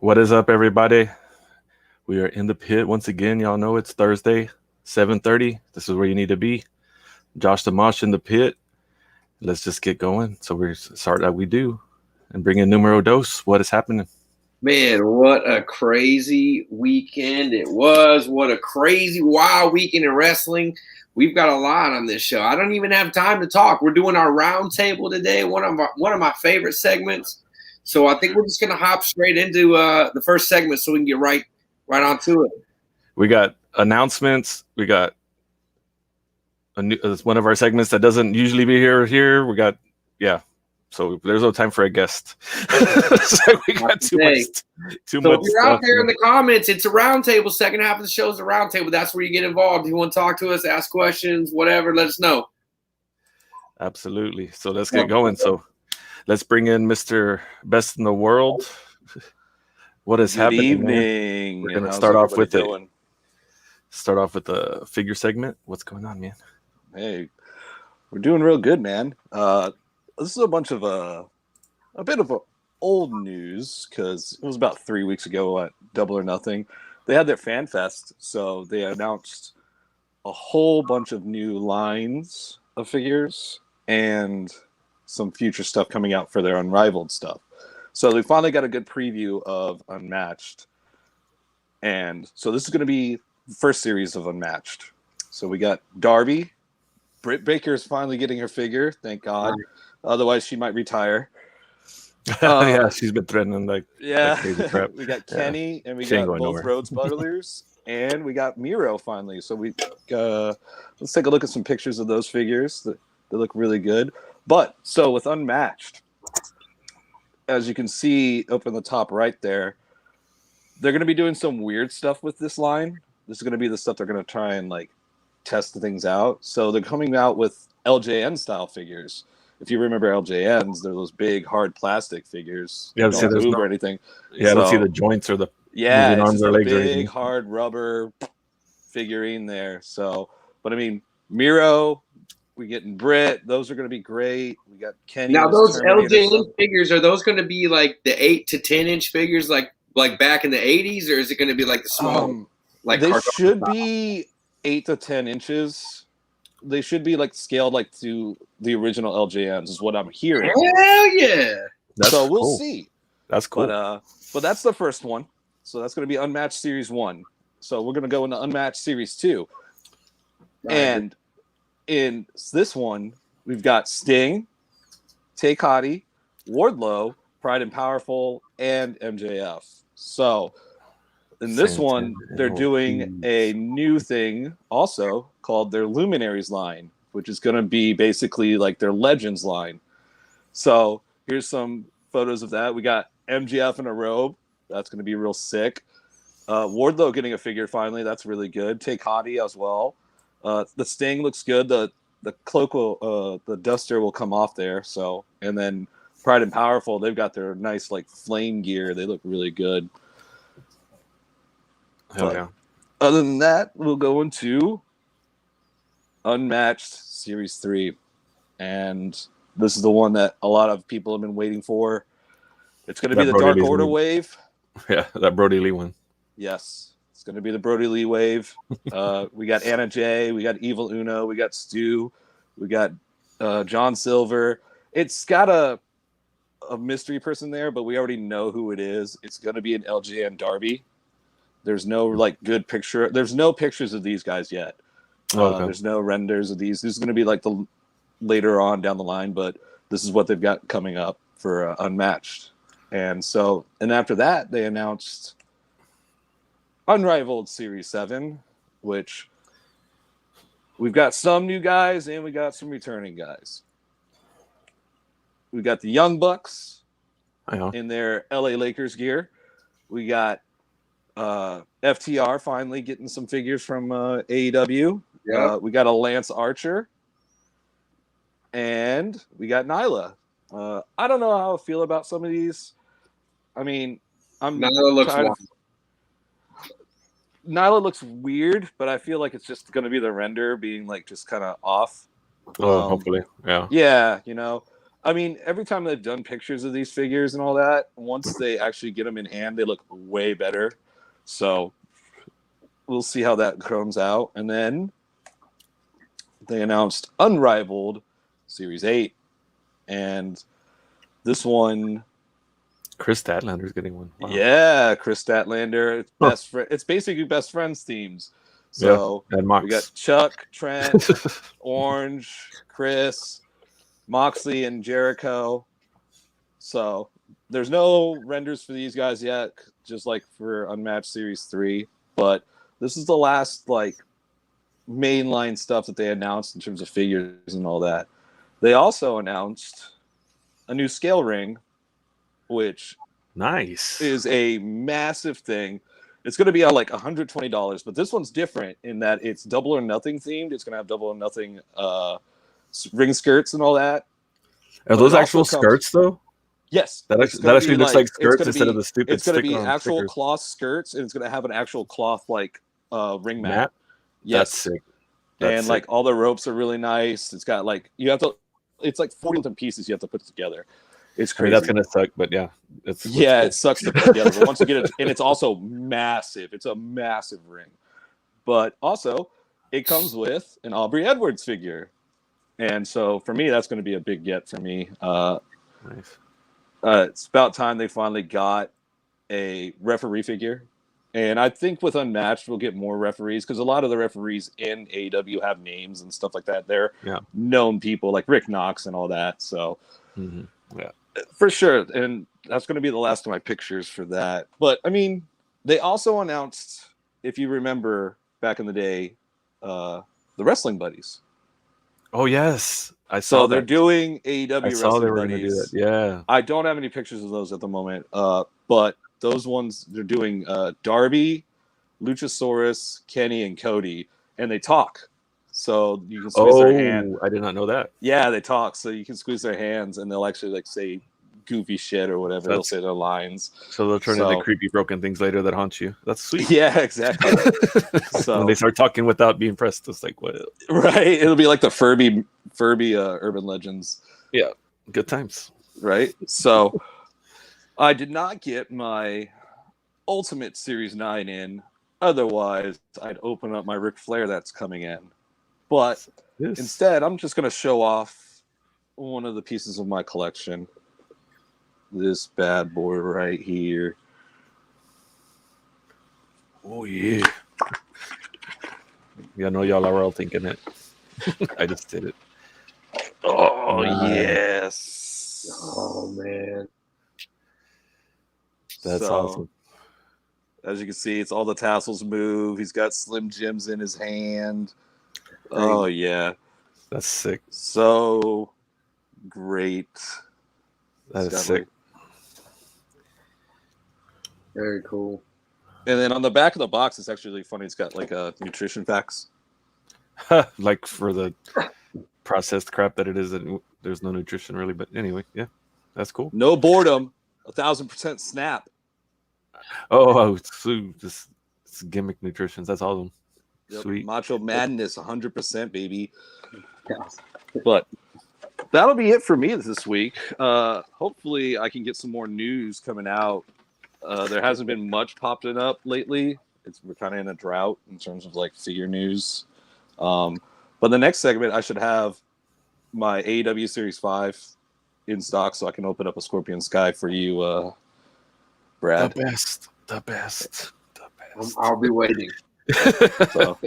What is up, everybody? We are in the pit once again. Y'all know it's Thursday, 7:30. This is where you need to be. Josh the Mosh in the pit. Let's just get going. So we start like we do and bring in numero dos. What is happening? Man, what a crazy weekend it was. What a crazy, wild weekend in wrestling. We've got a lot on this show. I don't even have time to talk. We're doing our round table today, one of my favorite segments. So I think we're just going to hop straight into the first segment so we can get right onto it. We got announcements. We got one of our segments that doesn't usually be here. We got, yeah. So there's no time for a guest. So we got too much. So if you're out there in the comments, it's a roundtable. Second half of the show is a roundtable. That's where you get involved. If you want to talk to us, ask questions, whatever, let us know. Absolutely. So let's get going. So let's bring in Mr. Best in the World. What is happening? Evening. We're gonna start off with the figure segment. What's going on, man? Hey, we're doing real good, man. This is a bunch of a bit of old news because it was about 3 weeks ago at Double or Nothing. They had their fan fest, so they announced a whole bunch of new lines of figures and some future stuff coming out for their Unrivaled stuff. So we finally got a good preview of Unmatched. And so this is going to be the first series of Unmatched. So we got Darby. Britt Baker is finally getting her figure, thank God. Otherwise, she might retire. Yeah, she's been threatening like crazy crap. We got Kenny, and we got both Rhodes Butlers, and we got Miro finally. So we let's take a look at some pictures of those figures. They look really good. But so with Unmatched, as you can see up in the top right there, they're going to be doing some weird stuff with this line. This is going to be the stuff they're going to try and like test the things out. So they're coming out with LJN style figures. If you remember LJNs, they're those big hard plastic figures. Yeah, don't move or anything. Yeah, I don't see the joints or the arms or legs or anything. Big hard rubber figurine there. So, but I mean, Miro, we getting Britt. Those are going to be great. We got Kenny. Now those LJN figures, are those going to be like the 8 to 10-inch figures, like back in the 80s, or is it going to be like the small? They should be 8 to 10 inches. They should be like scaled like to the original LJNs, is what I'm hearing. Hell yeah! So we'll see. That's cool. But that's the first one. So that's going to be Unmatched Series 1. So we're going to go into Unmatched Series 2. Right. And in this one, we've got Sting, Tay Conti, Wardlow, Pride and Powerful, and MJF. So in this one, they're doing a new thing also called their Luminaries line, which is going to be basically like their Legends line. So here's some photos of that. We got MJF in a robe. That's going to be real sick. Wardlow getting a figure finally. That's really good. Tay Conti as well. The Sting looks good. The cloak will, the duster will come off there. So, and then Pride and Powerful, they've got their nice like flame gear. They look really good. Hell yeah. Other than that, we'll go into Unmatched Series 3. And this is the one that a lot of people have been waiting for. It's going to be the Dark Order wave. Yeah, that Brody Lee one. Yes, it's going to be the Brody Lee wave. We got Anna Jay. We got Evil Uno. We got Stu. We got John Silver. It's got a mystery person there, but we already know who it is. It's going to be an LJN Darby. There's no like good picture. There's no pictures of these guys yet. Okay. There's no renders of these. This is going to be like the later on down the line, but this is what they've got coming up for Unmatched. And after that, they announced Unrivaled Series 7, which we've got some new guys and we got some returning guys. We got the Young Bucks in their LA Lakers gear. We got FTR finally getting some figures from AEW. Yep. We got a Lance Archer. And we got Nyla. I don't know how I feel about some of these. I mean, Nyla looks weird, but I feel like it's just going to be the render being like just kind of off. Oh, hopefully, yeah. Yeah, you know. I mean, every time they've done pictures of these figures and all that, once they actually get them in hand, they look way better. So we'll see how that comes out. And then they announced Unrivaled Series 8. And this one... Chris Statlander's getting one. Wow. Yeah, Chris Statlander. It's basically best friends themes. So and Mox. We got Chuck, Trent, Orange, Chris, Moxley, and Jericho. So there's no renders for these guys yet, just like for Unmatched Series 3. But this is the last like mainline stuff that they announced in terms of figures and all that. They also announced a new scale ring, which nice is a massive thing. It's going to be like $120, but this one's different in that it's Double or Nothing themed. It's going to have Double or Nothing ring skirts and all that. Are those actual skirts though? Yes. That actually looks like skirts instead of the stupid. It's going to be actual cloth skirts, and it's going to have an actual cloth like ring mat. Yes. That's sick. And like all the ropes are really nice. It's got like it's like 40 different pieces you have to put together. It's crazy. I mean, that's gonna suck, but yeah, cool. It sucks to put together. But once you get it, and it's also massive. It's a massive ring, but also it comes with an Aubrey Edwards figure, and so for me, that's going to be a big get for me. Nice. It's about time they finally got a referee figure, and I think with Unmatched we'll get more referees because a lot of the referees in AEW have names and stuff like that. They're known people like Rick Knox and all that. So. Mm-hmm. Yeah. For sure, and that's going to be the last of my pictures for that. But, I mean, they also announced, if you remember back in the day, the Wrestling Buddies. Oh, yes. I saw they're doing AEW I saw Wrestling they were Buddies. Gonna do that. Yeah. I don't have any pictures of those at the moment, but those ones, they're doing Darby, Luchasaurus, Kenny, and Cody, and they talk. So you can squeeze their hand. I did not know that. Yeah, they talk. So you can squeeze their hands, and they'll actually like say goofy shit or whatever. They'll say their lines. So they'll turn into creepy, broken things later that haunt you. That's sweet. Yeah, exactly. So when they start talking without being pressed, it's like what? Right. It'll be like the Furby Urban Legends. Yeah, good times. Right. So I did not get my Ultimate Series 9 in. Otherwise, I'd open up my Ric Flair that's coming in. But instead, I'm just going to show off one of the pieces of my collection. This bad boy right here. Oh, yeah. Yeah, I know y'all are all thinking it. I just did it. Oh, yes. Oh, man. That's awesome. As you can see, it's all the tassels move. He's got Slim Jims in his hand. Oh, yeah. That's sick. So great. That is sick. Very cool. And then on the back of the box, it's actually really funny. It's got like nutrition facts. Like for the processed crap that it is, there's no nutrition really. But anyway, yeah, that's cool. No boredom. 1,000% snap. Oh, this gimmick nutrition. That's awesome. Yep. Sweet. Macho Madness, 100%, baby. But that'll be it for me this week. Hopefully, I can get some more news coming out. There hasn't been much popping up lately. We're kind of in a drought in terms of like figure news. But the next segment, I should have my AEW Series 5 in stock, so I can open up a Scorpion Sky for you, Brad. The best. I'll be waiting. So.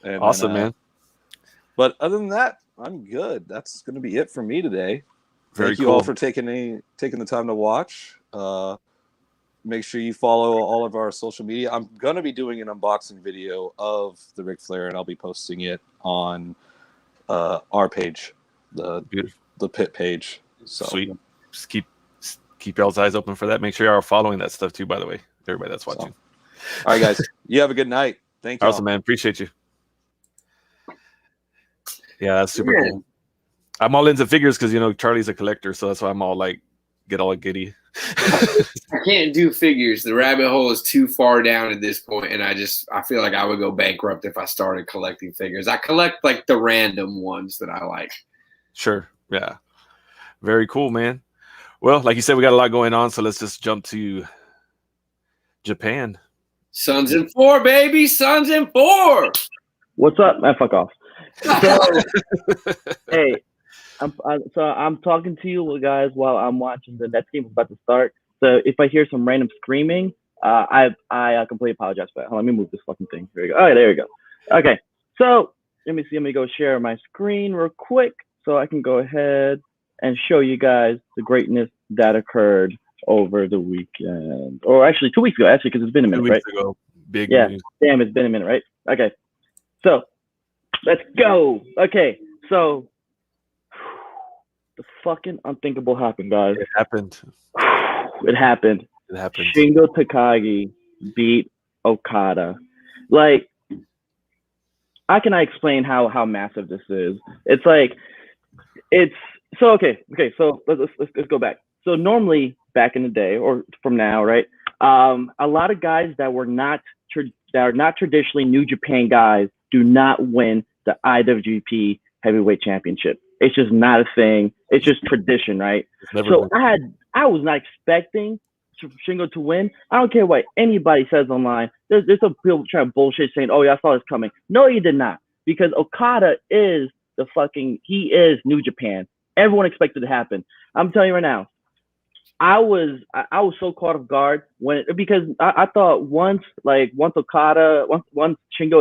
Awesome, man. But other than that, I'm good. That's going to be it for me today. Thank you all for taking the time to watch. Make sure you follow all of our social media. I'm going to be doing an unboxing video of the Ric Flair, and I'll be posting it on our page, the Pit page. So. Sweet. Just keep y'all's eyes open for that. Make sure you are following that stuff too, by the way. Everybody that's watching. All right, guys. You have a good night. Thank you. Awesome, man. Appreciate you. Yeah, that's super cool. I'm all into figures because Charlie's a collector, so that's why I'm all like get all giddy. I can't do figures. The rabbit hole is too far down at this point, and I feel like I would go bankrupt if I started collecting figures. I collect like the random ones that I like. Sure. Yeah. Very cool, man. Well, like you said, we got a lot going on, so let's just jump to Japan. Suns in 4, baby. Suns in 4. What's up? Man, fuck off. So, hey, I'm talking to you guys while I'm watching the Nets game is about to start. So if I hear some random screaming, I completely apologize for that. Hold on, let me move this fucking thing. Here we go. Okay, there we go. Okay, so let me see. Let me go share my screen real quick so I can go ahead and show you guys the greatness that occurred over the weekend, or actually 2 weeks ago. Actually, because it's been a 2 minute, weeks right? ago. Big Yeah. news. Damn, it's been a minute, right? Okay, so let's go. Okay, so the fucking unthinkable happened, guys. It happened. It happened. It happened. Shingo Takagi beat Okada. Like, how can I explain how massive this is? It's like, it's so okay. So let's go back. So normally back in the day, or from now, right? A lot of guys that were not that are not traditionally New Japan guys do not win the IWGP Heavyweight Championship. It's just not a thing. It's just tradition, right? It's never So been. I was not expecting Shingo to win. I don't care what anybody says online. There's some people trying to bullshit saying, "Oh yeah, I saw this coming." No, you did not, because Okada is he is New Japan. Everyone expected it to happen. I'm telling you right now. I was so caught off guard because I thought once Shingo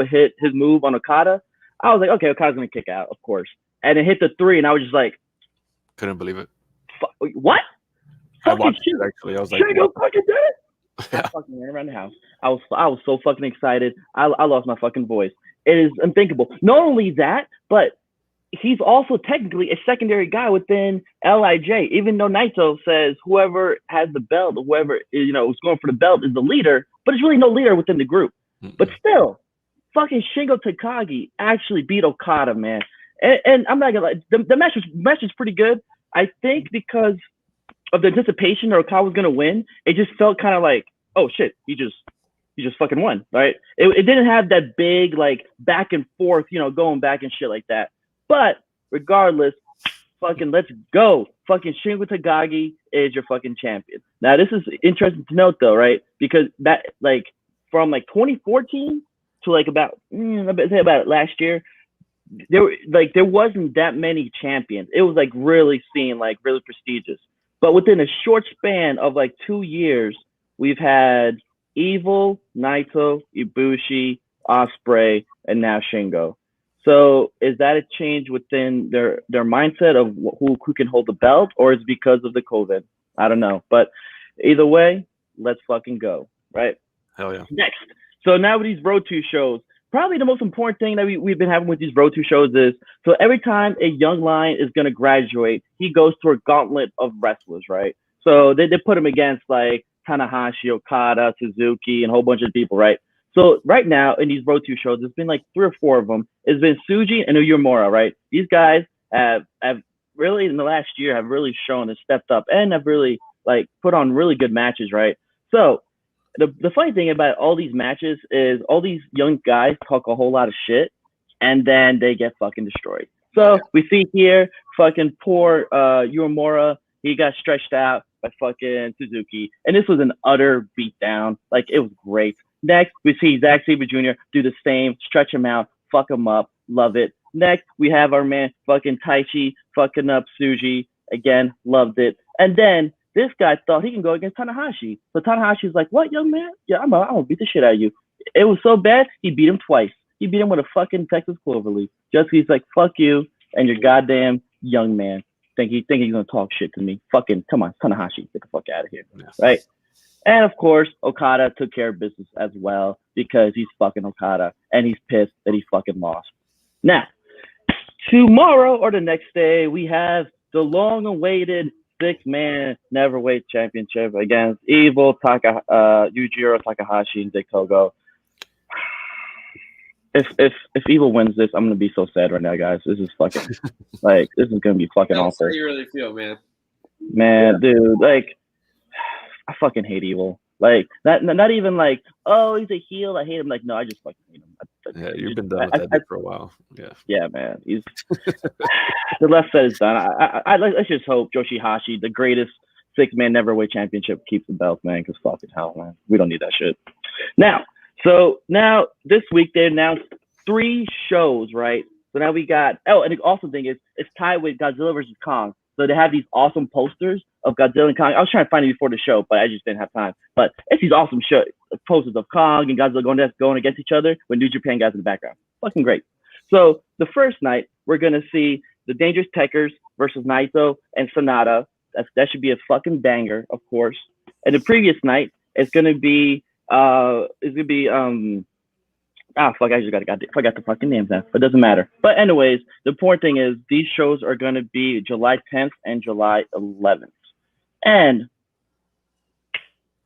hit his move on Okada, I was like, okay, Okada's gonna kick out, of course, and it hit the 3, and I was just like, Couldn't believe it. what? I Fucking watched shit. it actually. I was like, Shingo what? fucking did it. I Yeah. fucking ran around the house. I was so fucking excited. I lost my fucking voice. It is unthinkable. Not only that, but he's also technically a secondary guy within LIJ. Even though Naito says whoever has the belt, or whoever is going for the belt is the leader, but it's really no leader within the group. Mm-mm. But still, fucking Shingo Takagi actually beat Okada, man. And I'm not gonna lie, the match was pretty good. I think because of the anticipation that Okada was gonna win, it just felt kind of like, oh shit, he just fucking won, right? It didn't have that big like back and forth, going back and shit like that. But regardless, fucking let's go. Fucking Shingo Takagi is your fucking champion. Now this is interesting to note though, right? Because that like from like 2014 to like about last year, there wasn't that many champions. It was like really seen like really prestigious. But within a short span of like 2 years, we've had Evil, Naito, Ibushi, Ospreay, and now Shingo. So is that a change within their mindset of who can hold the belt, or is it because of the COVID? I don't know. But either way, let's fucking go, right? Hell yeah. Next. So now with these Road 2 shows, probably the most important thing that we've been having with these Road 2 shows is, so every time a young lion is going to graduate, he goes through a gauntlet of wrestlers, right? So they put him against like Tanahashi, Okada, Suzuki, and a whole bunch of people, right? So right now in these Road 2 shows, there's been like 3 or 4 of them. It's been Tsuji and Uyemura, right? These guys have really in the last year have really shown and stepped up and have really like put on really good matches, right? So the funny thing about all these matches is all these young guys talk a whole lot of shit and then they get fucking destroyed. So we see here fucking poor Uemura, he got stretched out by fucking Suzuki, and this was an utter beatdown. Like, it was great. Next, we see Zack Sabre Jr. do the same, stretch him out, fuck him up, love it. Next, we have our man fucking Taichi fucking up Tsuji, again, loved it. And then this guy thought he can go against Tanahashi. So Tanahashi's like, what, young man? Yeah, I'm gonna beat the shit out of you. It was so bad, he beat him twice. He beat him with a fucking Texas Cloverleaf. Just he's like, fuck you and your goddamn young man. Think he's gonna talk shit to me. Fucking come on, Tanahashi, get the fuck out of here. Yes. Right? And of course, Okada took care of business as well because he's fucking Okada and he's pissed that he fucking lost. Now, tomorrow or the next day, we have the long-awaited 6-man Neverweight Championship against Evil, Yujiro Takahashi, and Dick Togo. If Evil wins this, I'm gonna be so sad right now, guys. This is fucking like this is gonna be fucking awful. How you really feel, man? Man, dude, like I fucking hate Evil. Like not even like, oh, he's a heel, I hate him. Like, no, I just fucking hate him. Yeah, you've been done with that dude for a while. Yeah. Yeah, man. He's the left side is done. Let's just hope Yoshihashi, the greatest six-man neverweight championship, keeps the belt, man. Because fucking hell, man, we don't need that shit. Now this week they announced 3 shows, right? So now we got. Oh, and the awesome thing is it's tied with Godzilla versus Kong. So they have these awesome posters of Godzilla and Kong. I was trying to find it before the show, but I just didn't have time. But it's these awesome posters of Kong and Godzilla going against each other with New Japan guys in the background. Fucking great. So the first night, we're going to see the Dangerous Tekkers versus Naito and Sonata. That should be a fucking banger, of course. And the previous night, it's going to be, I forgot the fucking names now. It doesn't matter. But anyways, the important thing is these shows are going to be July 10th and July 11th. And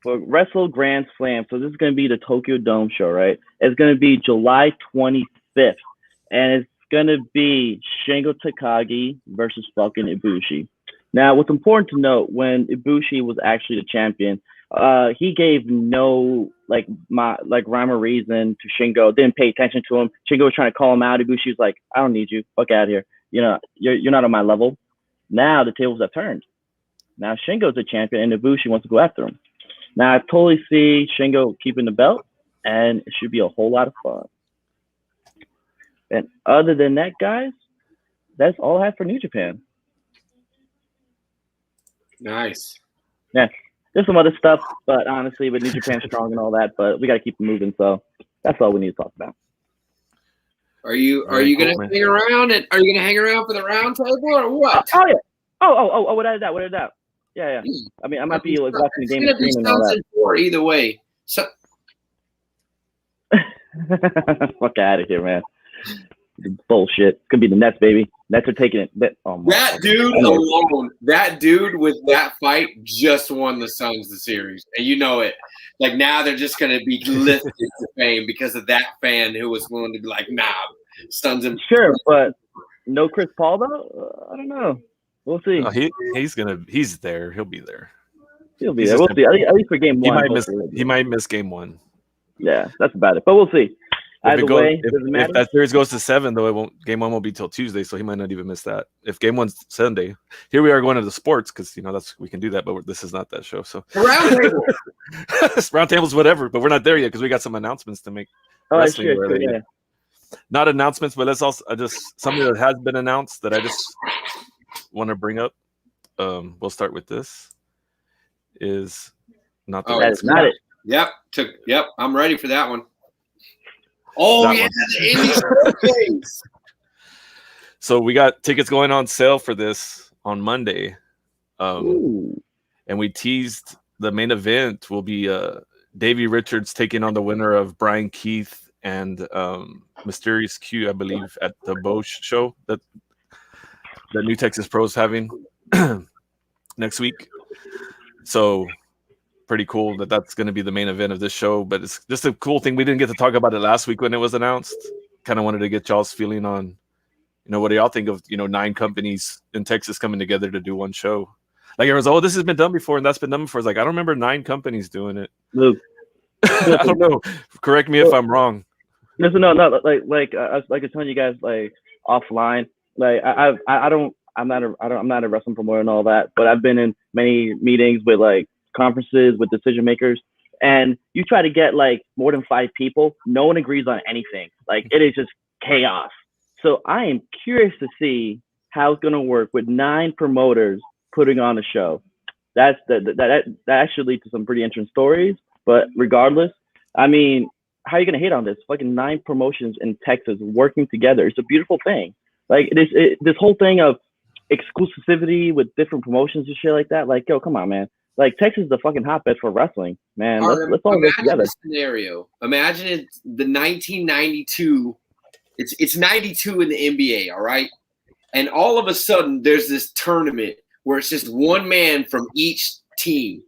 for Wrestle Grand Slam, so this is going to be the Tokyo Dome show, right? It's going to be July 25th. And it's going to be Shingo Takagi versus fucking Ibushi. Now, what's important to note, when Ibushi was actually the champion, he gave no rhyme or reason to Shingo. Didn't pay attention to him. Shingo was trying to call him out. Ibushi was like, "I don't need you. Fuck out of here. You know, you're not on my level." Now the tables have turned. Now Shingo's the champion, and Ibushi wants to go after him. Now I totally see Shingo keeping the belt, and it should be a whole lot of fun. And other than that, guys, that's all I have for New Japan. Nice. Yeah. There's some other stuff, but honestly, with New Japan strong and all that, but we got to keep it moving. So that's all we need to talk about. Are you gonna hang around are you gonna hang around for the round table or what? Oh yeah. Oh, without a doubt. Yeah. I mean, I might be like watching the game and all that. Either way. So fuck out of here, man. Bullshit. Could be the Nets, baby. Nets are taking it. That dude alone, that dude with that fight just won the Suns the series. And you know it. Like now they're just going to be lifted to fame because of that fan who was willing to be like, nah, Suns and sure, but no Chris Paul though? I don't know. We'll see. No, he's there. He'll be there. He'll be there. We'll see. At least for game 1. He might miss game 1. Yeah, that's about it. But we'll see. If that series goes to 7, though, game 1 won't be till Tuesday, so he might not even miss that. If game 1's Sunday, here we are going to the sports because we can do that, but this is not that show. So round tables, whatever, but we're not there yet because we got some announcements to make. Yeah. Not announcements, but let's also just something that has been announced that I just want to bring up. We'll start with this. Is not the that is not it. Yep. I'm ready for that one. Oh, yeah, the Indie Showcase. So we got tickets going on sale for this on Monday. And we teased the main event will be Davey Richards taking on the winner of Brian Keith and Mysterious Q, I believe, at the Mosh show that New Texas Pro is having next week. So pretty cool that's going to be the main event of this show, but it's just a cool thing. We didn't get to talk about it last week when it was announced. Kind of wanted to get y'all's feeling on, what do y'all think of, 9 companies in Texas coming together to do one show? Like everyone's, this has been done before and that's been done before. It's like, I don't remember 9 companies doing it. Luke. I don't know. Correct me if I'm wrong. No, like I was telling you guys like offline, like I'm not a wrestling promoter and all that, but I've been in many meetings with like conferences with decision makers, and you try to get like more than 5 people, no one agrees on anything. Like it is just chaos. So I am curious to see how it's going to work with 9 promoters putting on a show. That should lead to some pretty interesting stories. But regardless, I mean, how are you going to hate on this? Fucking 9 promotions in Texas working together. It's a beautiful thing. Like this whole thing of exclusivity with different promotions and shit like that. Like, yo, come on, man. Like Texas is the fucking hotbed for wrestling, man. Let's all work together. Scenario. Imagine it's the 1992. It's 92 in the NBA, all right? And all of a sudden, there's this tournament where it's just one man from each team,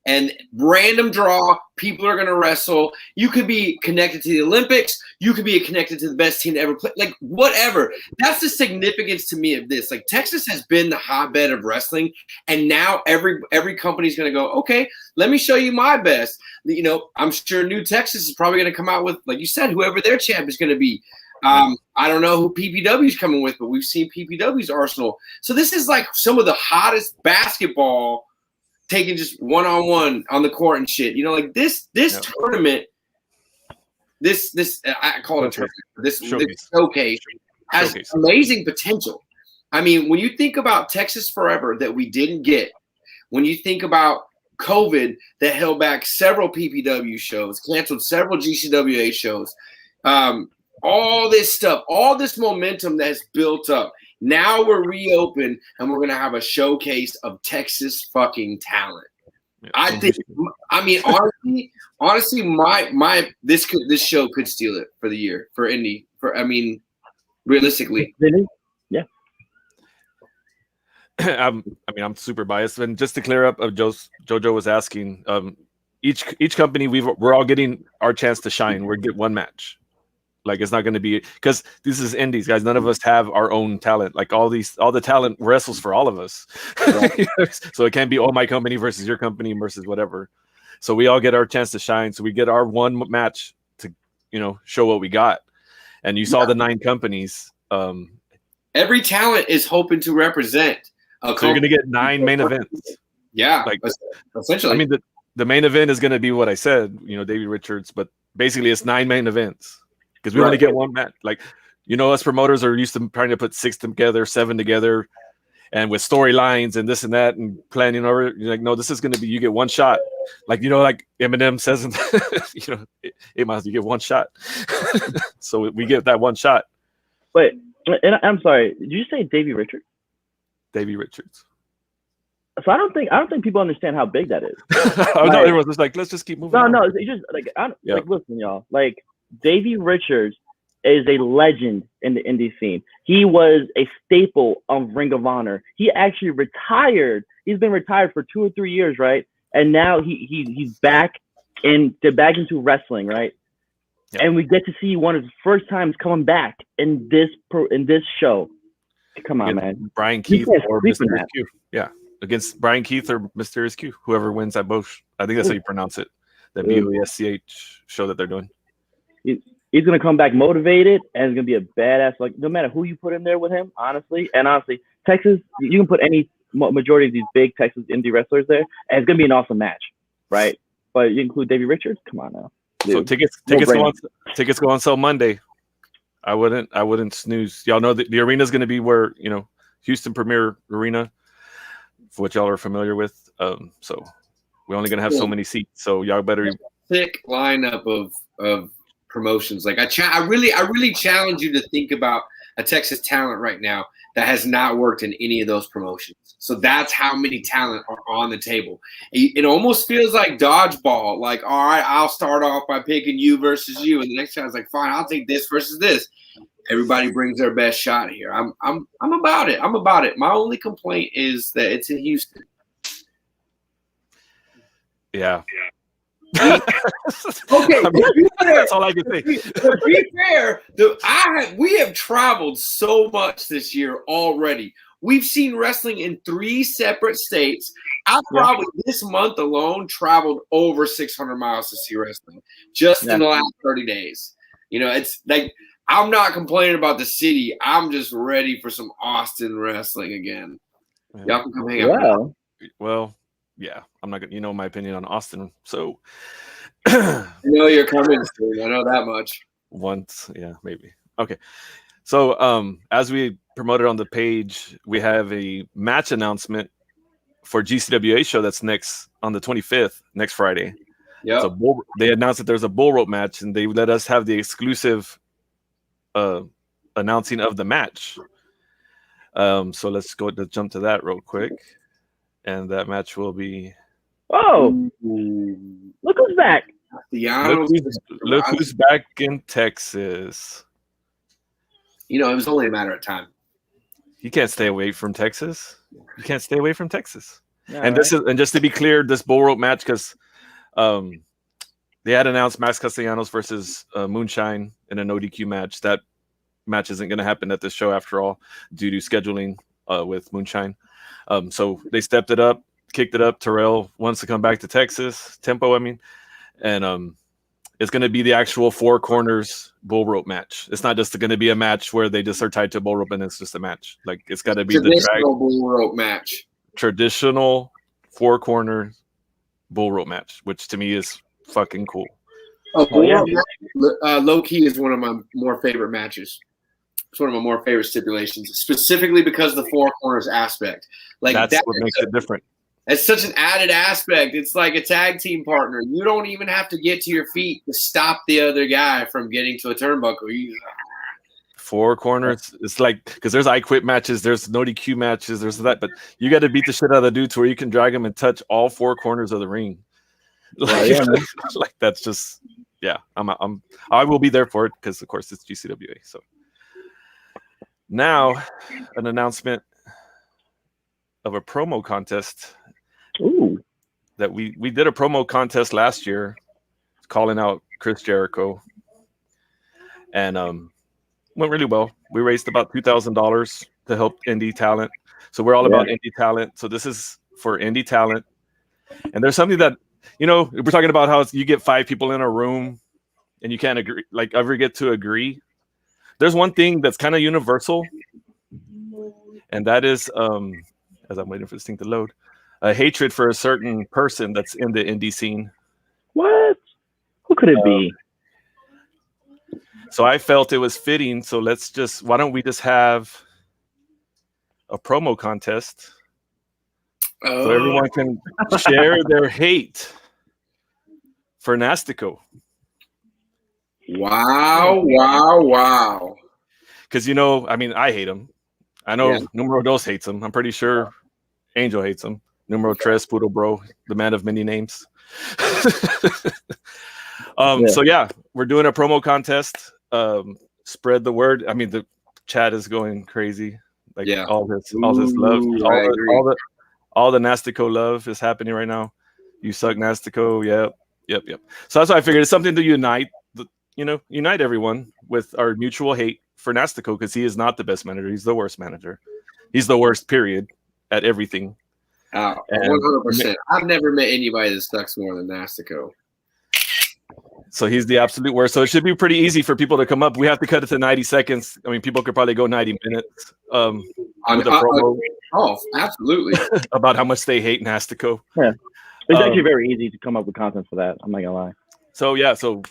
and random draw, people are going to wrestle. You could be connected to the Olympics. You could be connected to the best team to ever play. Like, whatever. That's the significance to me of this. Like, Texas has been the hotbed of wrestling, and now every company's going to go, okay, let me show you my best. You know, I'm sure New Texas is probably going to come out with, like you said, whoever their champ is going to be. I don't know who PPW is coming with, but we've seen PPW's arsenal. So this is like some of the hottest basketball taking just one-on-one on the court and shit. You know, like this tournament, this I call it a tournament. This showcase has amazing potential. I mean, when you think about Texas Forever that we didn't get, when you think about COVID that held back several PPW shows, canceled several GCWA shows, all this stuff, all this momentum that's built up. Now we're reopened and we're going to have a showcase of Texas fucking talent. Yeah. I mean, honestly, this show could steal it for the year for Indy. Realistically. Yeah. I'm super biased, and just to clear up, JoJo was asking. Each company we're all getting our chance to shine. We get one match. Like, it's not going to be, because this is indies, guys. None of us have our own talent. Like, all the talent wrestles for all of us. Right. So it can't be, my company versus your company versus whatever. So we all get our chance to shine. So we get our one match to, show what we got. And you saw the 9 companies. Every talent is hoping to represent. So you're going to get 9 main events. Yeah, like essentially. I mean, the main event is going to be what I said. Davey Richards, but basically it's 9 main events. Because we only get one match. Like, us promoters are used to trying to put 6 together, 7 together, and with storylines and this and that and planning over. You're like, no, this is going to be, you get one shot. Like, like Eminem says, you get one shot. So we get that one shot. Wait, and I'm sorry, did you say Davey Richards? Davey Richards. So I don't think people understand how big that is. No, everyone's just like, let's just keep moving. No, it's just like, like, listen, y'all, like, Davey Richards is a legend in the indie scene. He was a staple of Ring of Honor. He actually retired. He's been retired for 2 or 3 years, right? And now he's back into wrestling, right? Yep. And we get to see one of the first times coming back in this show. Come on, man. Brian Keith or Mysterious Q. Yeah, against Brian Keith or Mysterious Q. Whoever wins that Mosh. I think that's how you pronounce it. That BOESCH show that they're doing. He's gonna come back motivated, and it's gonna be a badass. Like, no matter who you put in there with him, honestly, Texas, you can put any majority of these big Texas indie wrestlers there, and it's gonna be an awesome match, right? But you include Davey Richards, come on now. Dude, so tickets go on sale Monday. I wouldn't snooze. Y'all know the arena is gonna be where Houston Premier Arena, for what y'all are familiar with. So we're only gonna have so many seats. So y'all better thick lineup of promotions. Like, I really challenge you to think about a Texas talent right now that has not worked in any of those promotions. So that's how many talent are on the table. It almost feels like dodgeball. Like, all right, I'll start off by picking you versus you, and the next time it's like, fine, I'll take this versus this. Everybody brings their best shot here. I'm about it. I'm about it. My only complaint is that it's in Houston. Yeah. Okay, that's all I can say. To be fair, we have traveled so much this year already. We've seen wrestling in 3 separate states. I've probably this month alone traveled over 600 miles to see wrestling just in the last 30 days. It's like, I'm not complaining about the city. I'm just ready for some Austin wrestling again. Y'all can come hang out. Well, yeah, I'm not gonna. My opinion on Austin. So, you're coming soon. I know that much. Once, yeah, maybe. Okay. So, as we promoted on the page, we have a match announcement for GCWA show that's next on the 25th, next Friday. Yeah. They announced that there's a bull rope match, and they let us have the exclusive announcing of the match. So let's jump to that real quick. And that match will be. Oh, look who's back! Look who's back in Texas. It was only a matter of time. You can't stay away from Texas. You can't stay away from Texas. And this is, and just to be clear, this bull rope match, because they had announced Max Castellanos versus Moonshine in a no DQ match. That match isn't going to happen at this show after all, due to scheduling with Moonshine. So they stepped it up, kicked it up. Terrell wants to come back to Texas, Tempo, I mean, and it's going to be the actual four corners bull rope match. It's not just going to be a match where they just are tied to a bull rope and it's just a match. Like, it's got to be the bull rope match. Traditional four corner bull rope match, which to me is fucking cool. Low key is one of my more favorite matches. It's one of my more favorite stipulations, specifically because of the four corners aspect. Like, that's what makes it different. It's such an added aspect. It's like a tag team partner. You don't even have to get to your feet to stop the other guy from getting to a turnbuckle. Four corners. It's like, because there's I Quit matches, there's no DQ matches, there's that, but you got to beat the shit out of the dude to where you can drag him and touch all four corners of the ring. Like, like that's just, yeah. I will be there for it because, of course, it's GCWA. So now, an announcement of a promo contest. Ooh. That we did a promo contest last year, calling out Chris Jericho, and went really well. We raised about $2,000 to help indie talent. So we're all about indie talent. So this is for indie talent. And there's something that, you know, we're talking about how you get 5 people in a room and you can't agree, like ever get to agree. There's one thing that's kind of universal, and that is, as I'm waiting for this thing to load, a hatred for a certain person that's in the indie scene. What? Who could it be? So I felt it was fitting. So why don't we just have a promo contest so everyone can share their hate for Nastico. Wow. Because, you know, I mean, I hate him. I know Numero Dos hates him. I'm pretty sure Angel hates him. Numero Tres, Puto Bro, the man of many names. So yeah, we're doing a promo contest. Spread the word. I mean, the chat is going crazy. Like all this love, all the Nastico love is happening right now. You suck, Nastico. Yep. So that's why I figured it's something to unite everyone with our mutual hate for Nastico, because he is not the best manager. He's the worst manager. He's the worst, period, at everything. 100%. I've never met anybody that sucks more than Nastico. So he's the absolute worst. So it should be pretty easy for people to come up. We have to cut it to 90 seconds. I mean, people could probably go 90 minutes with a promo. Absolutely. About how much they hate Nastico. Yeah. It's actually very easy to come up with content for that. I'm not going to lie. So, yeah. So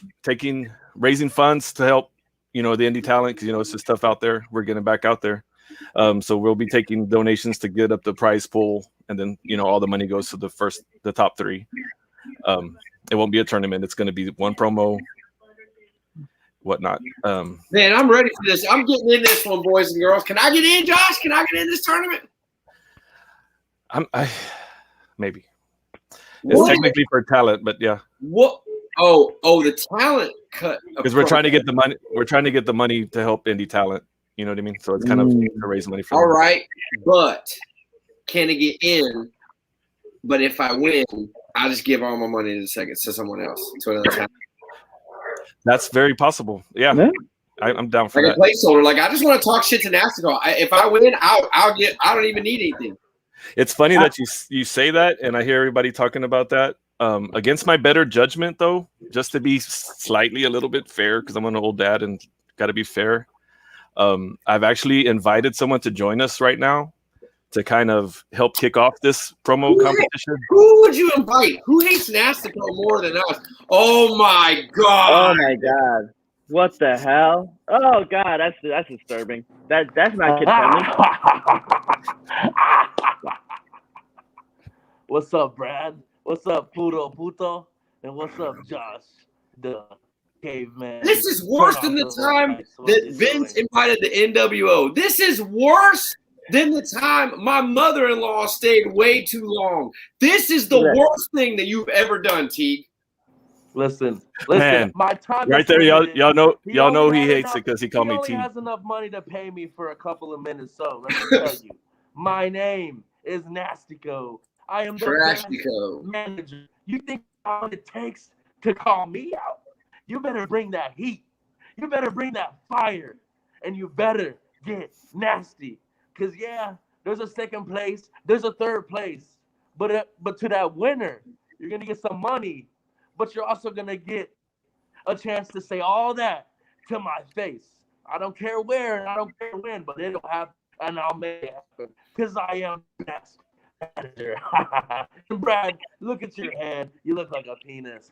raising funds to help, the indie talent, because, it's just tough out there. We're getting back out there. So we'll be taking donations to get up the prize pool. And then, all the money goes to the top 3. It won't be a tournament. It's going to be one promo, whatnot. Man, I'm ready for this. I'm getting in this one, boys and girls. Can I get in, Josh? Can I get in this tournament? Maybe. It's technically for talent, but yeah. What? Oh, the talent cut. Because we're trying to get the money. We're trying to get the money to help indie talent. You know what I mean? So it's kind of to raise money for them. All right, but can I get in? But if I win, I'll just give all my money in a second to someone else. To another talent. That's very possible. Yeah. I'm down for that. A placeholder. Like, I just want to talk shit to Nastico. If I win, I'll get. I don't even need anything. It's funny that you say that, and I hear everybody talking about that. Against my better judgment, though, just to be slightly a little bit fair, because I'm an old dad and got to be fair. I've actually invited someone to join us right now to kind of help kick off this promo competition. Who would you invite? Who hates Nastico more than us? Oh my god! Oh my god! What the hell? Oh god, that's disturbing. That's not kid friendly. What's up, Brad? What's up, Puto? And what's up, Josh, the caveman? This is worse than the time that Vince invited the NWO. This is worse than the time my mother-in-law stayed way too long. This is the worst thing that you've ever done, Teague. Listen. Man, my time right there, y'all know he hates it because he called me Teague. He only has enough money to pay me for a couple of minutes. So let me tell you, my name is Nastico. I am the best Trastico. manager. You think all it takes to call me out? You better bring that heat. You better bring that fire. And you better get nasty. Because, yeah, there's a second place. There's a third place. But to that winner, you're going to get some money. But you're also going to get a chance to say all that to my face. I don't care where and I don't care when, but it'll happen and I'll make it happen because I am the best manager. Brad, look at your head. You look like a penis.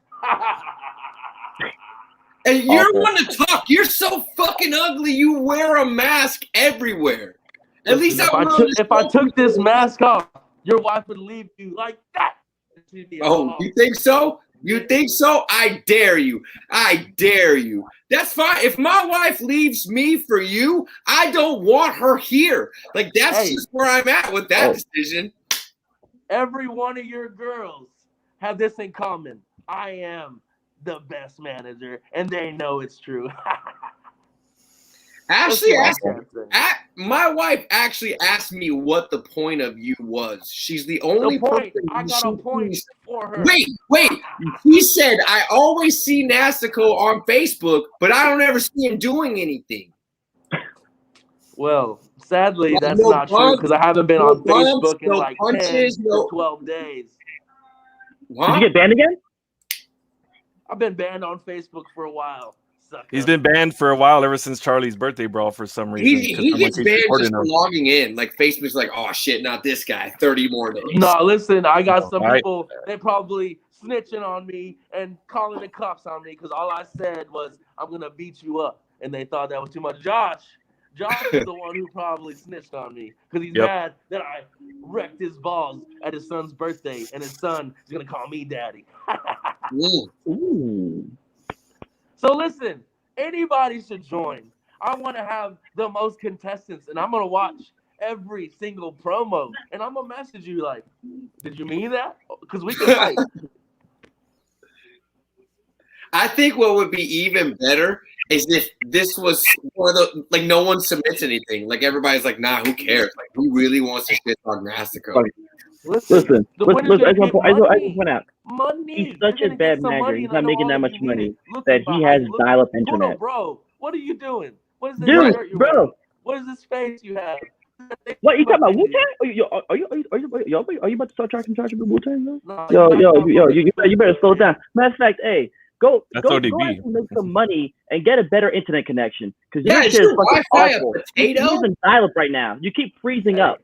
And you're one to talk. You're so fucking ugly. You wear a mask everywhere. At least if I took this mask off, your wife would leave you like that. Oh, you think so? You think so? I dare you. I dare you. That's fine. If my wife leaves me for you, I don't want her here. Like, that's just where I'm at with that decision. Every one of your girls have this in common. I am the best manager, and they know it's true. My wife actually asked me what the point of you was. She's the only person. I got a point for her. Wait. He said, I always see Nastico on Facebook, but I don't ever see him doing anything. Well, sadly, that's not true because I haven't been on Facebook in like 10 to 12 days. What? Did you get banned again? I've been banned on Facebook for a while. He's been banned for a while ever since Charlie's birthday brawl for some reason. He gets banned just for logging in. Like Facebook's like, oh shit, not this guy. 30 more days. No, listen, I got some people. They probably snitching on me and calling the cops on me because all I said was I'm gonna beat you up, and they thought that was too much. Josh is the one who probably snitched on me because he's mad that I wrecked his balls at his son's birthday, and his son is gonna call me daddy. Ooh. So listen, anybody should join. I want to have the most contestants, and I'm going to watch every single promo, and I'm going to message you like, did you mean that? Because we can fight. I think what would be even better is if this was one of the, like, no one submits anything. Like, everybody's like, nah, who cares? Like, who really wants to shit on Nastico? Listen, I just point out, money. He's such a bad manager. He's not making that much money that he has dial-up internet. Bro, what are you doing? What is this shirt you're wearing? What is this face you have? What you talking about? Wu-Tang? Are you about to start charging for Wu-Tang? You better slow down. Matter of fact, hey, go make some money and get a better internet connection because your shit is fucking awful. You're using dial-up right now. You keep freezing up.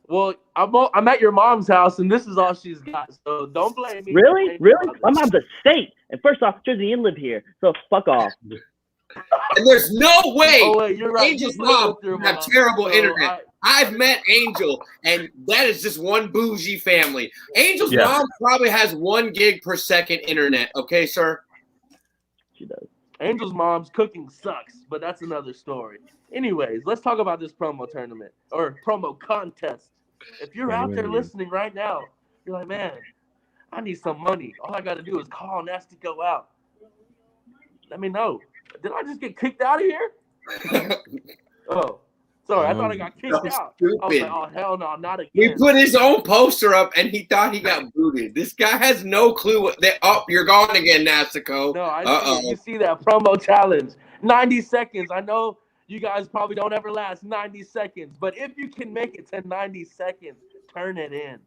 Well, I'm at your mom's house, and this is all she's got, so don't blame me. Really? My mom's a state. And first off, Jersey didn't live here, so fuck off. And there's no way you're right. Angel's mom have terrible internet. I've met Angel, and that is just one bougie family. Angel's mom probably has 1 gig per second internet. Okay, sir? She does. Angel's mom's cooking sucks, but that's another story. Anyways, let's talk about this promo tournament or promo contest. If you're out there listening right now, you're like, man, I need some money. All I got to do is call Nastico out. Let me know. Did I just get kicked out of here? Oh, sorry. I thought I got kicked out. Stupid. I was like, oh, hell no, not again. He put his own poster up, and he thought he got booted. This guy has no clue. You're gone again, Nastico. No, you see that promo challenge. 90 seconds. I know you guys probably don't ever last 90 seconds, but if you can make it to 90 seconds, turn it in.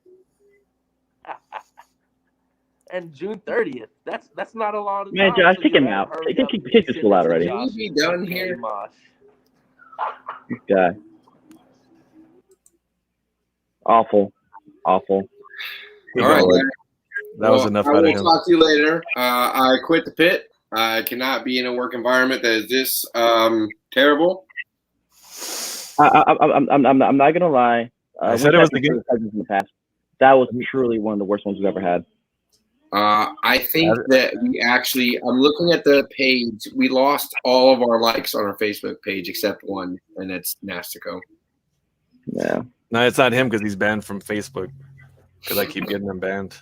And June 30th. That's not a lot of time. Man, Josh, kick him out. Kick this fool out already. Can we be done here? Mosh. This guy. Awful. All right, that was enough out of him. I will talk to you later. I quit the pit. I cannot be in a work environment that is this terrible. I'm not gonna lie. I said it was the game in the past. That was truly one of the worst ones we've ever had. I think that I'm looking at the page. We lost all of our likes on our Facebook page except one, and it's Nastico. Yeah. No, it's not him because he's banned from Facebook. Because I keep getting him banned.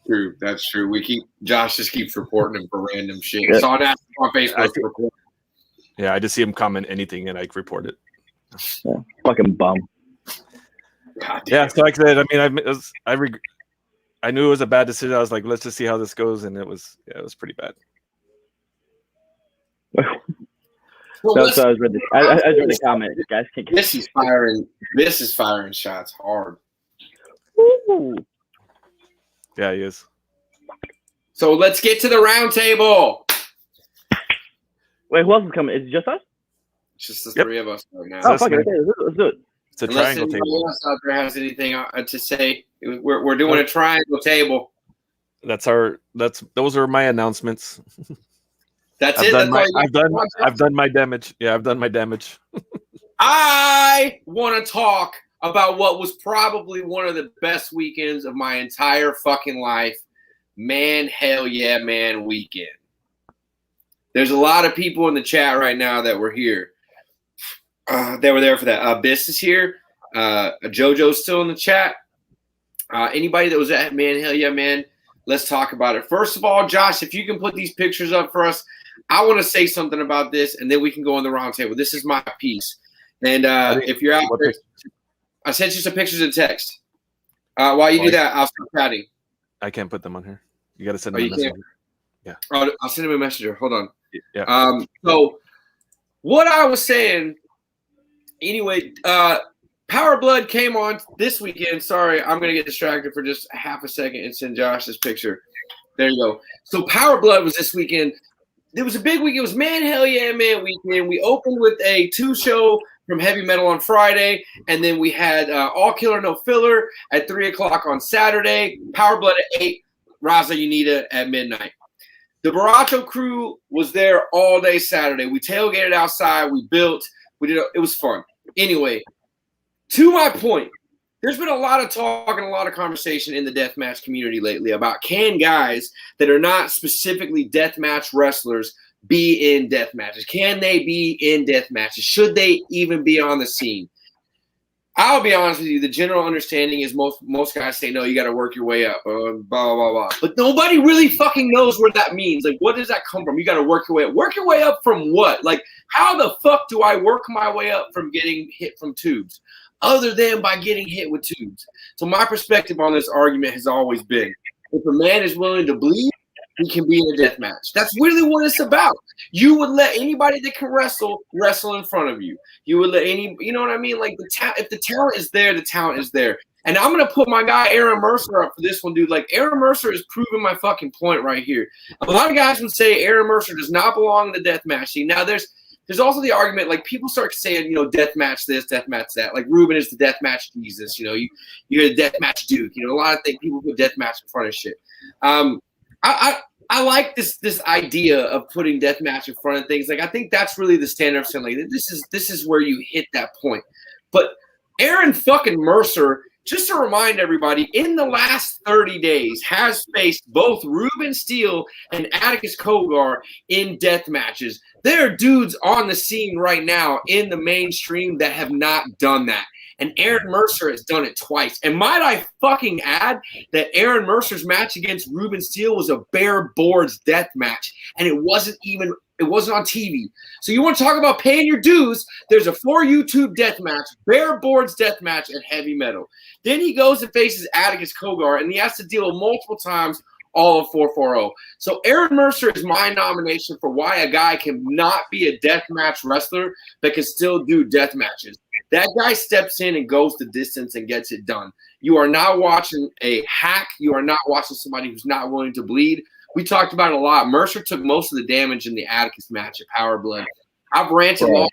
True, that's true. Josh just keeps reporting him for random shit. I saw Nastico on Facebook. Yeah, I just see him comment anything and I report it. Yeah. Fucking bum. God damn. Yeah, so like I said, I mean, I knew it was a bad decision. I was like, let's just see how this goes, and it was pretty bad. That's what I was ready. I read the comment. Guys can't get This is firing shots hard. Ooh. Yeah, he is. So let's get to the round table. Wait, who else is coming? Is it just us? It's just the three of us right now. Oh, fuck it. Okay, let's do it. It's a Unless triangle anybody table. else out there has anything to say, we're doing a triangle table. Those are my announcements. That's I've it. done That's I've done my damage. Yeah, I've done my damage. I want to talk about what was probably one of the best weekends of my entire fucking life. Man, hell yeah, man weekend. There's a lot of people in the chat right now that were here. They were there for that. Biss is here. JoJo's still in the chat. Anybody that was at Man, hell yeah, man, let's talk about it. First of all, Josh, if you can put these pictures up for us, I want to say something about this, and then we can go on the round table. This is my piece. And if you're out there, I sent you some pictures in text. While you do that, I'll start chatting. I can't put them on here. You got to send them a message. Yeah. I'll send him a messenger. Hold on. Yeah. So what I was saying, anyway, Power Blood came on this weekend. Sorry, I'm going to get distracted for just a half a second and send Josh this picture. There you go. So Power Blood was this weekend. It was a big week. It was Man, hell yeah, man weekend. We opened with a 2-show from Heavy Metal on Friday, and then we had All Killer No Filler at 3 o'clock on Saturday, Power Blood at 8, Raza Unida at midnight. The Barato crew was there all day Saturday. We tailgated outside. We built. It was fun. Anyway, to my point, there's been a lot of talk and a lot of conversation in the deathmatch community lately about can guys that are not specifically deathmatch wrestlers be in death matches? Can they be in death matches? Should they even be on the scene? I'll be honest with you. The general understanding is most guys say, no, you got to work your way up, blah, blah, blah. But nobody really fucking knows what that means. Like, what does that come from? You got to work your way up. Work your way up from what? Like, how the fuck do I work my way up from getting hit from tubes? Other than by getting hit with tubes. So my perspective on this argument has always been, if a man is willing to bleed, he can be in a death match. That's really what it's about. You would let anybody that can wrestle in front of you. You would let you know what I mean? Like if the talent is there, the talent is there. And I'm gonna put my guy Aaron Mercer up for this one, dude. Like Aaron Mercer is proving my fucking point right here. A lot of guys would say Aaron Mercer does not belong in the death match scene. Now there's also the argument, like people start saying, death match this, death match that. Like Ruben is the death match Jesus. You hear the death match Duke. A lot of things people put death match in front of shit. I like this idea of putting death match in front of things. Like I think that's really the standard of saying like this is where you hit that point. But Aaron fucking Mercer, just to remind everybody, in the last 30 days has faced both Ruben Steele and Atticus Kogar in death matches. There are dudes on the scene right now in the mainstream that have not done that. And Aaron Mercer has done it twice. And might I fucking add that Aaron Mercer's match against Ruben Steele was a bare boards death match. And it wasn't on TV. So you want to talk about paying your dues, there's a 4 YouTube death match, bare boards death match at Heavy Metal. Then he goes and faces Atticus Kogar, and he has to deal multiple times all of 440. So Aaron Mercer is my nomination for why a guy can not be a death match wrestler but can still do death matches. That guy steps in and goes the distance and gets it done. You are not watching a hack. You are not watching somebody who's not willing to bleed. We talked about it a lot. Mercer took most of the damage in the Atticus match at Power Blood. I've ranted long,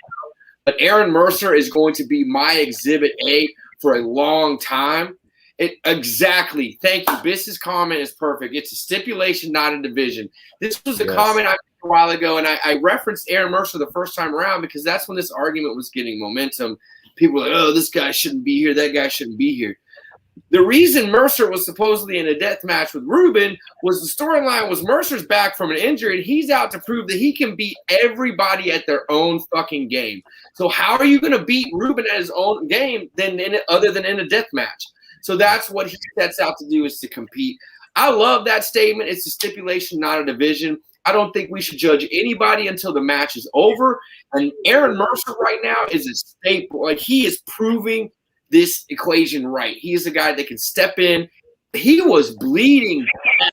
but Aaron Mercer is going to be my exhibit A for a long time. Exactly. Thank you. Biss's comment is perfect. It's a stipulation, not a division. This was a comment I made a while ago, and I referenced Aaron Mercer the first time around because that's when this argument was getting momentum. People were like, oh, this guy shouldn't be here. That guy shouldn't be here. The reason Mercer was supposedly in a death match with Ruben was the storyline was Mercer's back from an injury, and he's out to prove that he can beat everybody at their own fucking game. So how are you going to beat Ruben at his own game other than in a death match? So that's what he sets out to do, is to compete. I love that statement. It's a stipulation, not a division. I don't think we should judge anybody until the match is over. And Aaron Mercer right now is a staple. Like, he is proving this equation right. He is a guy that can step in he was bleeding.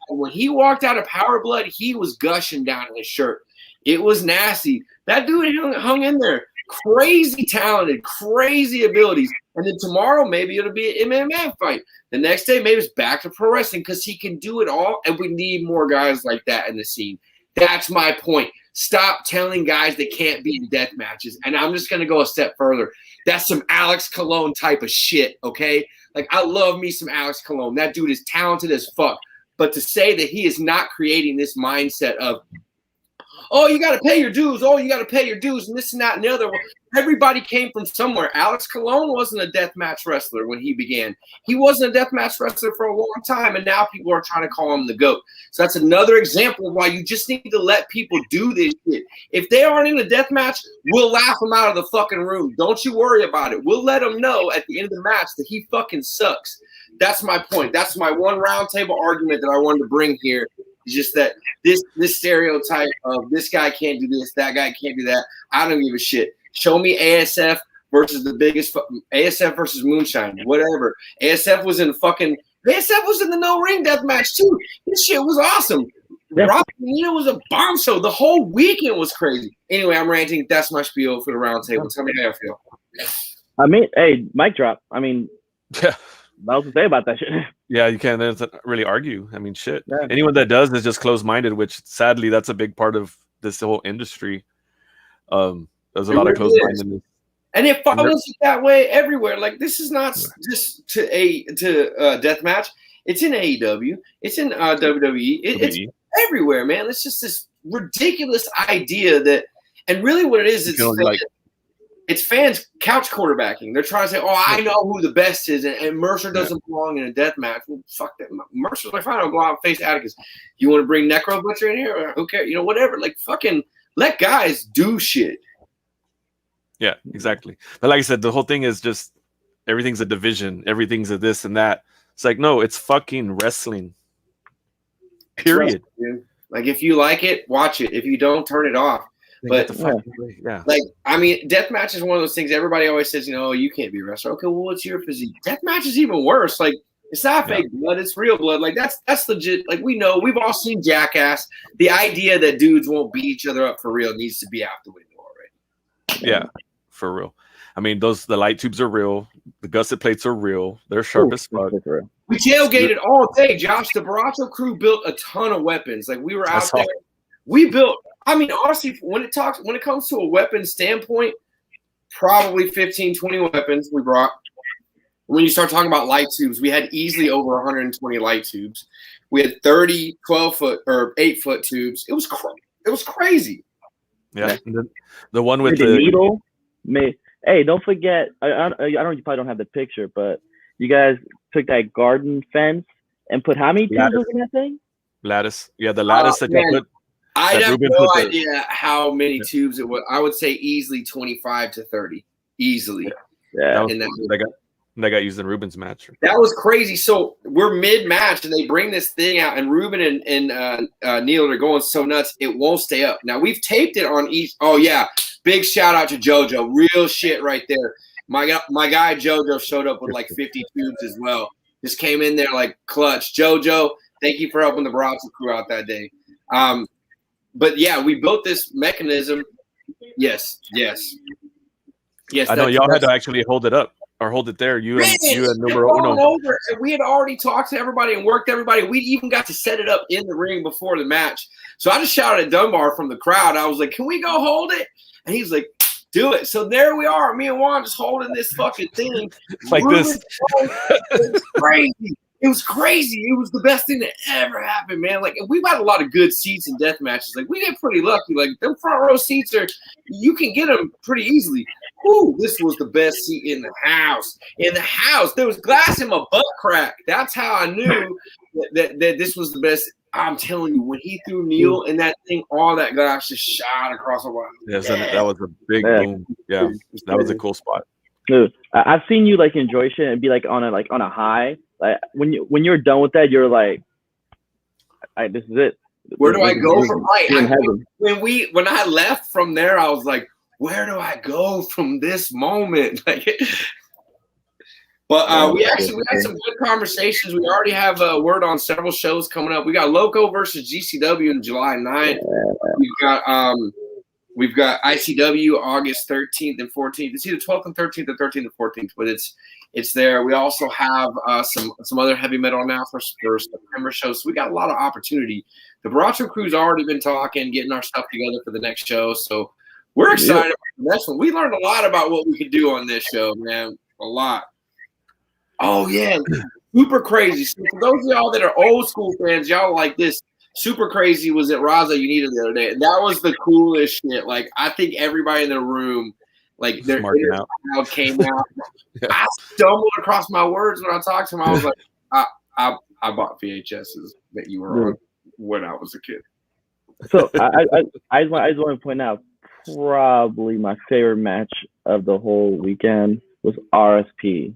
When he walked out of Power Blood, he was gushing down his shirt. It was nasty. That dude hung in there. Crazy talented, crazy abilities. And then tomorrow, maybe it'll be an MMA fight. The next day, maybe it's back to pro wrestling because he can do it all. And we need more guys like that in the scene. That's my point. Stop telling guys they can't be in death matches. And I'm just going to go a step further. That's some Alex Colon type of shit, okay? Like, I love me some Alex Colon. That dude is talented as fuck. But to say that he is not creating this mindset of, oh, you got to pay your dues. Oh, you got to pay your dues and this and that and the other. Everybody came from somewhere. Alex Colon wasn't a deathmatch wrestler when he began. He wasn't a deathmatch wrestler for a long time, and now people are trying to call him the GOAT. So that's another example of why you just need to let people do this shit. If they aren't in a deathmatch, we'll laugh them out of the fucking room. Don't you worry about it. We'll let them know at the end of the match that he fucking sucks. That's my point. That's my one roundtable argument that I wanted to bring here. It's just that this stereotype of this guy can't do this, that guy can't do that. I don't give a shit. Show me ASF versus the biggest ASF versus Moonshine, whatever. ASF was in the no ring death match too. This shit was awesome. Rob Nina was a bomb show. The whole weekend was crazy. Anyway, I'm ranting. That's my spiel for the roundtable. Tell me how I feel. I mean, hey, mic drop. I mean, Yeah. what else to say about that shit? Yeah, you can't really argue. I mean, shit. Yeah. Anyone that does is just closed-minded, which sadly, that's a big part of this whole industry. There's a lot of closed-mindedness. And it follows it that way everywhere. Like, this is not just to deathmatch. It's in AEW. It's in WWE. It's everywhere, man. It's just this ridiculous idea that, and really what it is, it's fans couch quarterbacking. They're trying to say, oh, I know who the best is, and Mercer doesn't belong in a death match. Well, fuck that. Mercer's like, fine, I'll go out and face Atticus. You want to bring Necro Butcher in here? Who cares? You know, whatever. Like, fucking let guys do shit. Yeah, exactly. But like I said, the whole thing is just everything's a division. Everything's a this and that. It's like, no, it's fucking wrestling. Period. Wrestling, like, if you like it, watch it. If you don't, turn it off. But like, I mean, deathmatch is one of those things everybody always says, you know, you can't be a wrestler. Okay, well, what's your physique? Deathmatch is even worse. Like, it's not fake blood, it's real blood. Like, that's legit. Like, we know, we've all seen Jackass. The idea that dudes won't beat each other up for real needs to be out the window already. Yeah, for real. I mean, the light tubes are real. The gusset plates are real. They're sharp as fuck. We tailgated all day, Josh. The Baracho crew built a ton of weapons. Like, we were out there. We built. I mean, honestly, when it comes to a weapon standpoint, probably 15, 20 weapons we brought. When you start talking about light tubes, we had easily over 120 light tubes. We had 30 12-foot or 8-foot tubes. It was crazy. Yeah, the one with the needle. Hey, don't forget. I you probably don't have the picture, but you guys took that garden fence and put how many tubes in that thing? Lattice. Yeah, the lattice that you put. I have no idea how many tubes it was. I would say easily 25 to 30. Easily. Yeah. That got used in Ruben's match. That was crazy. So we're mid-match, and they bring this thing out, and Ruben and Neil are going so nuts, it won't stay up. Now, we've taped it on each. Oh, yeah. Big shout-out to JoJo. Real shit right there. My guy JoJo showed up with like 50 tubes as well. Just came in there like clutch. JoJo, thank you for helping the Baracho crew out that day. But yeah, we built this mechanism. Yes. I know y'all had to actually hold it up or hold it there. You and numero uno. We had already talked to everybody and worked everybody. We even got to set it up in the ring before the match. So I just shouted at Dunbar from the crowd. I was like, "Can we go hold it?" And he's like, "Do it." So there we are. Me and Juan just holding this fucking thing like this. It's crazy. It was crazy. It was the best thing that ever happened, man. Like, we've had a lot of good seats in death matches. Like, we get pretty lucky. Like, them front row seats you can get them pretty easily. Ooh, this was the best seat in the house. In the house, there was glass in my butt crack. That's how I knew that this was the best. I'm telling you, when he threw Neil in that thing, all that glass just shot across the wall. Yes, that was a big boom. Yeah, that was a cool spot. Dude, I've seen you like enjoy shit and be like on a high. Like when you're done with that, you're like, all right, this is it. Where do I go from when I left from there, I was like, where do I go from this moment? Like, But we had some good conversations. We already have a word on several shows coming up. We got Loco versus GCW on July 9th. We've got ICW August 13th and 14th. It's either 12th and 13th or 13th and 14th, but it's there. We also have some other heavy metal now for September shows. So we got a lot of opportunity. The Baracho crew's already been talking, getting our stuff together for the next show. So we're excited about the next one. We learned a lot about what we could do on this show, man. A lot. Oh, yeah. Super crazy. So for those of y'all that are old school fans, y'all like this. Super Crazy was at Raza Unita the other day. And that was the coolest shit. Like, I think everybody in the room, like, their inner child came out. Yeah. I stumbled across my words when I talked to him. I was like, I bought VHSs that you were on when I was a kid. So I just want to point out, probably my favorite match of the whole weekend was RSP.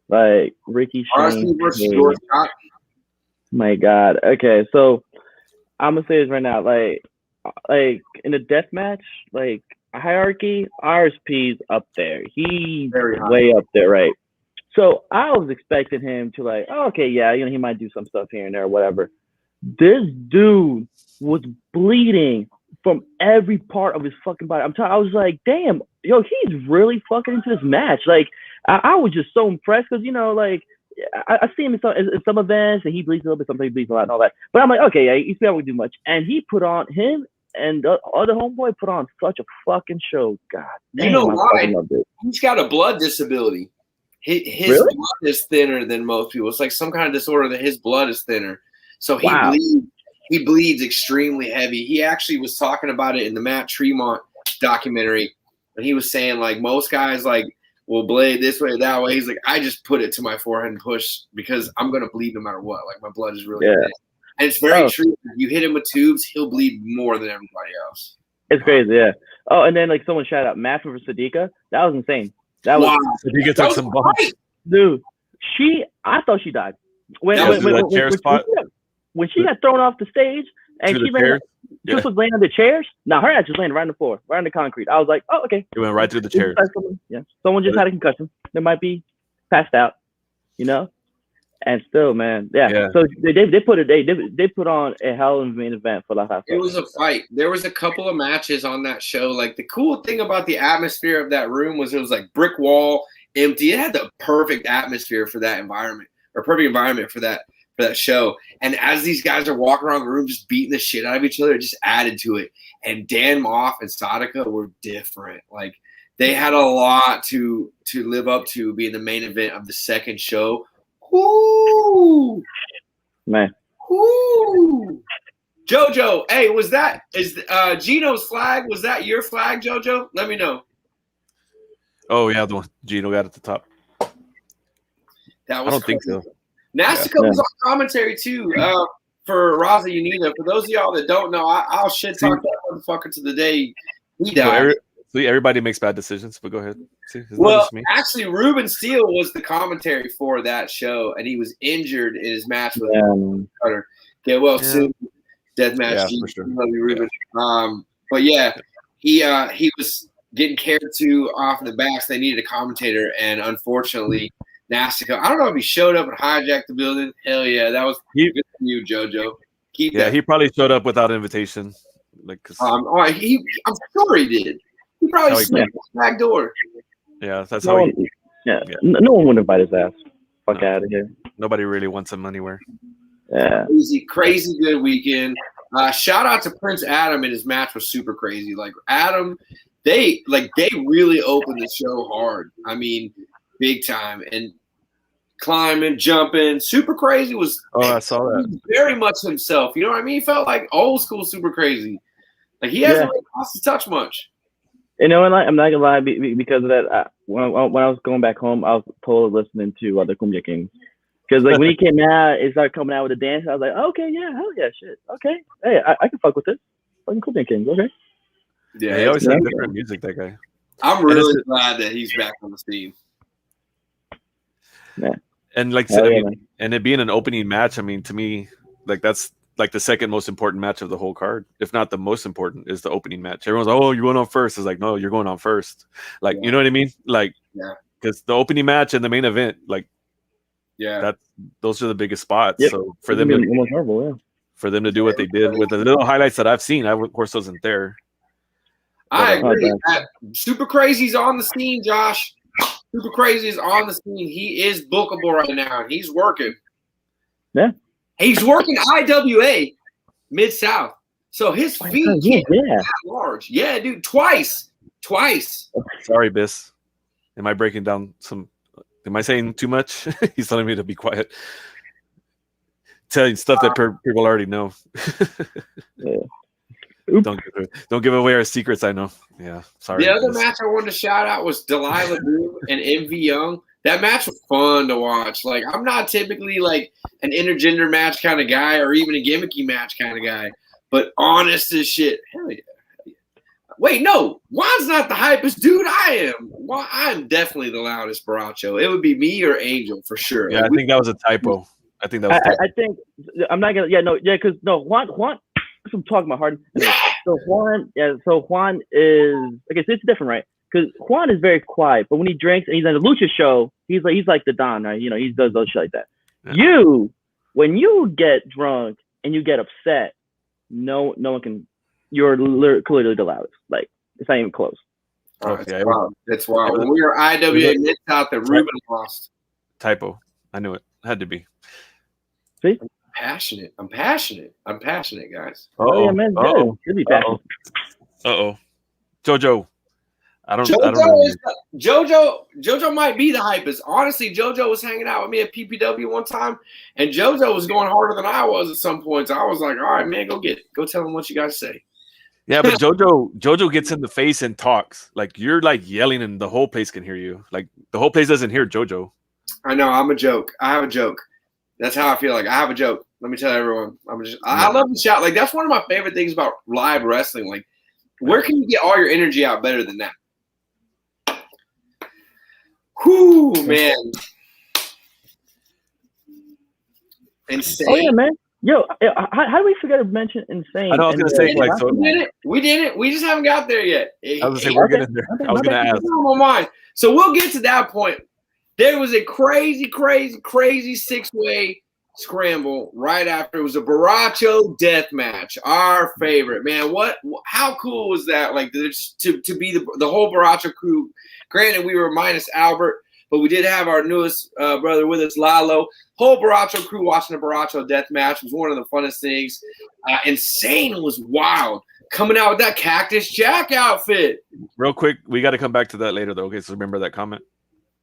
Like Ricky Shane versus George Scott. My God. Okay, so I'm gonna say this right now. Like in a death match, like hierarchy, RSP's up there. He's way up there, right? So I was expecting him to like, oh, okay, yeah, he might do some stuff here and there, or whatever. This dude was bleeding from every part of his fucking body. I was like, damn, yo, he's really fucking into this match. Like, I was just so impressed because, like, I see him in some events and he bleeds a little bit, sometimes he bleeds a lot and all that. But I'm like, okay, yeah, he's not going to do much. And he put on, him and the other homeboy put on such a fucking show. God damn, you know why? He's got a blood disability. His really? blood is thinner than most people. It's like some kind of disorder that his blood is thinner. So he bleeds extremely heavy. He actually was talking about it in the Matt Tremont documentary. And he was saying, like, most guys, like, will blade this way or that way. He's like, I just put it to my forehead and push because I'm going to bleed no matter what. Like, my blood is really thin. And it's very true. If you hit him with tubes, he'll bleed more than everybody else. It's crazy, yeah. Oh, and then, like, someone shout out Matt for Sadiqa. That was insane. That was Sadiqa took some bumps. Dude, I thought she died. When she got thrown off the stage and she was laying on the chairs. Now her ass just laying right on the floor, right on the concrete. I was like, oh, okay. It went right through the chairs. Someone just had a concussion. They might be passed out, And still, man, So they put on a hell of a main event for the. It was a fight. There was a couple of matches on that show. Like, the cool thing about the atmosphere of that room was it was like brick wall, empty. It had the perfect atmosphere for that environment, or perfect environment for that show. And as these guys are walking around the room just beating the shit out of each other, it just added to it. And Dan Moff and Sadaka were different. Like, they had a lot to live up to being the main event of the second show. Ooh, man. Ooh. JoJo, hey, is Gino's flag? Was that your flag, JoJo? Let me know. Oh yeah, the one Gino got at the top. That was I don't think so. Nastica was on commentary too for Raza Unita. For those of y'all that don't know, I'll shit talk that motherfucker to the day he died. Everybody makes bad decisions, but go ahead. Actually, Ruben Steele was the commentary for that show, and he was injured in his match with Cutter. Get well soon, death match. Yeah, for sure. Ruben. But yeah, he was getting cared to off in the back, so they needed a commentator, and unfortunately, Nastica. I don't know if he showed up and hijacked the building. Hell yeah, that was good for you, JoJo. He probably showed up without invitation. Like, I'm sure he did. He probably snuck the back door. Yeah, that's how he. No one would invite his ass. Fuck out of here. Nobody really wants him anywhere. Yeah. Crazy good weekend. Shout out to Prince Adam, and his match was super crazy. Like, Adam, they really opened the show hard. I mean, big time. And climbing, jumping, super crazy was. Oh, I saw that. Very much himself. You know what I mean? He felt like old school super crazy. Like, he hasn't really lost his touch much. And I'm not gonna lie, because of that. When I was going back home, I was totally listening to the Cumbia Kings, because like when he came out, it started coming out with a dance. I was like, okay, yeah, hell yeah, shit, okay, hey, I can fuck with this. Fucking Cumbia Kings, okay. Yeah, he always had different music. That guy. I'm really glad that he's back on the scene. Yeah, and like, and it being an opening match, I mean, to me, like that's. Like the second most important match of the whole card, if not the most important, is the opening match. Everyone's like, "Oh, you're going on first." It's like, no, you're going on first. Like, you know what I mean? Like, because the opening match and the main event, like Yeah. those are the biggest spots. Yep. So for them to almost horrible, yeah. for them to do what they did with the little highlights that I've seen, I of course wasn't there. I But, agree. Super Crazy's on the scene, Josh. Super Crazy is on the scene. He is bookable right now. He's working. Yeah. He's working IWA Mid-South. So his feet can't be that large. Yeah, dude. Twice. Sorry, Biss. Am I breaking down some? Am I saying too much? He's telling me to be quiet. Telling stuff that people already know. Yeah. Don't give away our secrets. I know. Yeah, sorry. The other match I wanted to shout out was Delilah Doom and MV Young. That match was fun to watch. Like, I'm not typically like an intergender match kind of guy or even a gimmicky match kind of guy, but honest as shit. Hell yeah. Wait, no, Juan's not the hypest dude. I am. Juan, I'm definitely the loudest Baracho. It would be me or Angel for sure. Yeah, I think that was a typo. I think that was. I think I'm not gonna. Yeah, no, yeah, because no, Juan. I'm talking about Harden. So Juan is okay. So it's different, right? Because Juan is very quiet, but when he drinks and he's on the Lucha show, he's like the Don, right? You know, he does those shit like that. Yeah. When you get drunk and you get upset, no one can. You're clearly the loudest. Like, it's not even close. Okay, that's wild. When we were IWA Mid-South, that Ruben lost. Typo. I knew it. Had to be. See? I'm passionate, guys. Oh, yeah, man. Should be passionate. JoJo. JoJo might be the hypest. Honestly, JoJo was hanging out with me at PPW one time, and JoJo was going harder than I was at some points. I was like, all right, man, go tell him what you guys say. Yeah, but JoJo gets in the face and talks. Like, you're like yelling and the whole place can hear you. Like, the whole place doesn't hear JoJo. I know. I'm a joke. I have a joke. That's how I feel. Like, I have a joke. Let me tell everyone. I love to shout. Like, that's one of my favorite things about live wrestling. Like, where can you get all your energy out better than that? Whoo, man. Insane. Oh, yeah, man. Yo, how do we forget to mention Insane? I know, I was going to say, like, so. We did it. We just haven't got there yet. I was going to say, we're getting there. I was going to ask. On my mind. So we'll get to that point. There was a crazy six-way scramble right after. It was a Baracho death match. Our favorite, man. How cool was that? Like, to be the whole Baracho crew. Granted, we were minus Albert, but we did have our newest brother with us, Lalo. Whole Baracho crew watching the Baracho death match was one of the funnest things. Insane was wild. Coming out with that Cactus Jack outfit. Real quick, we got to come back to that later, though. Okay, so remember that comment?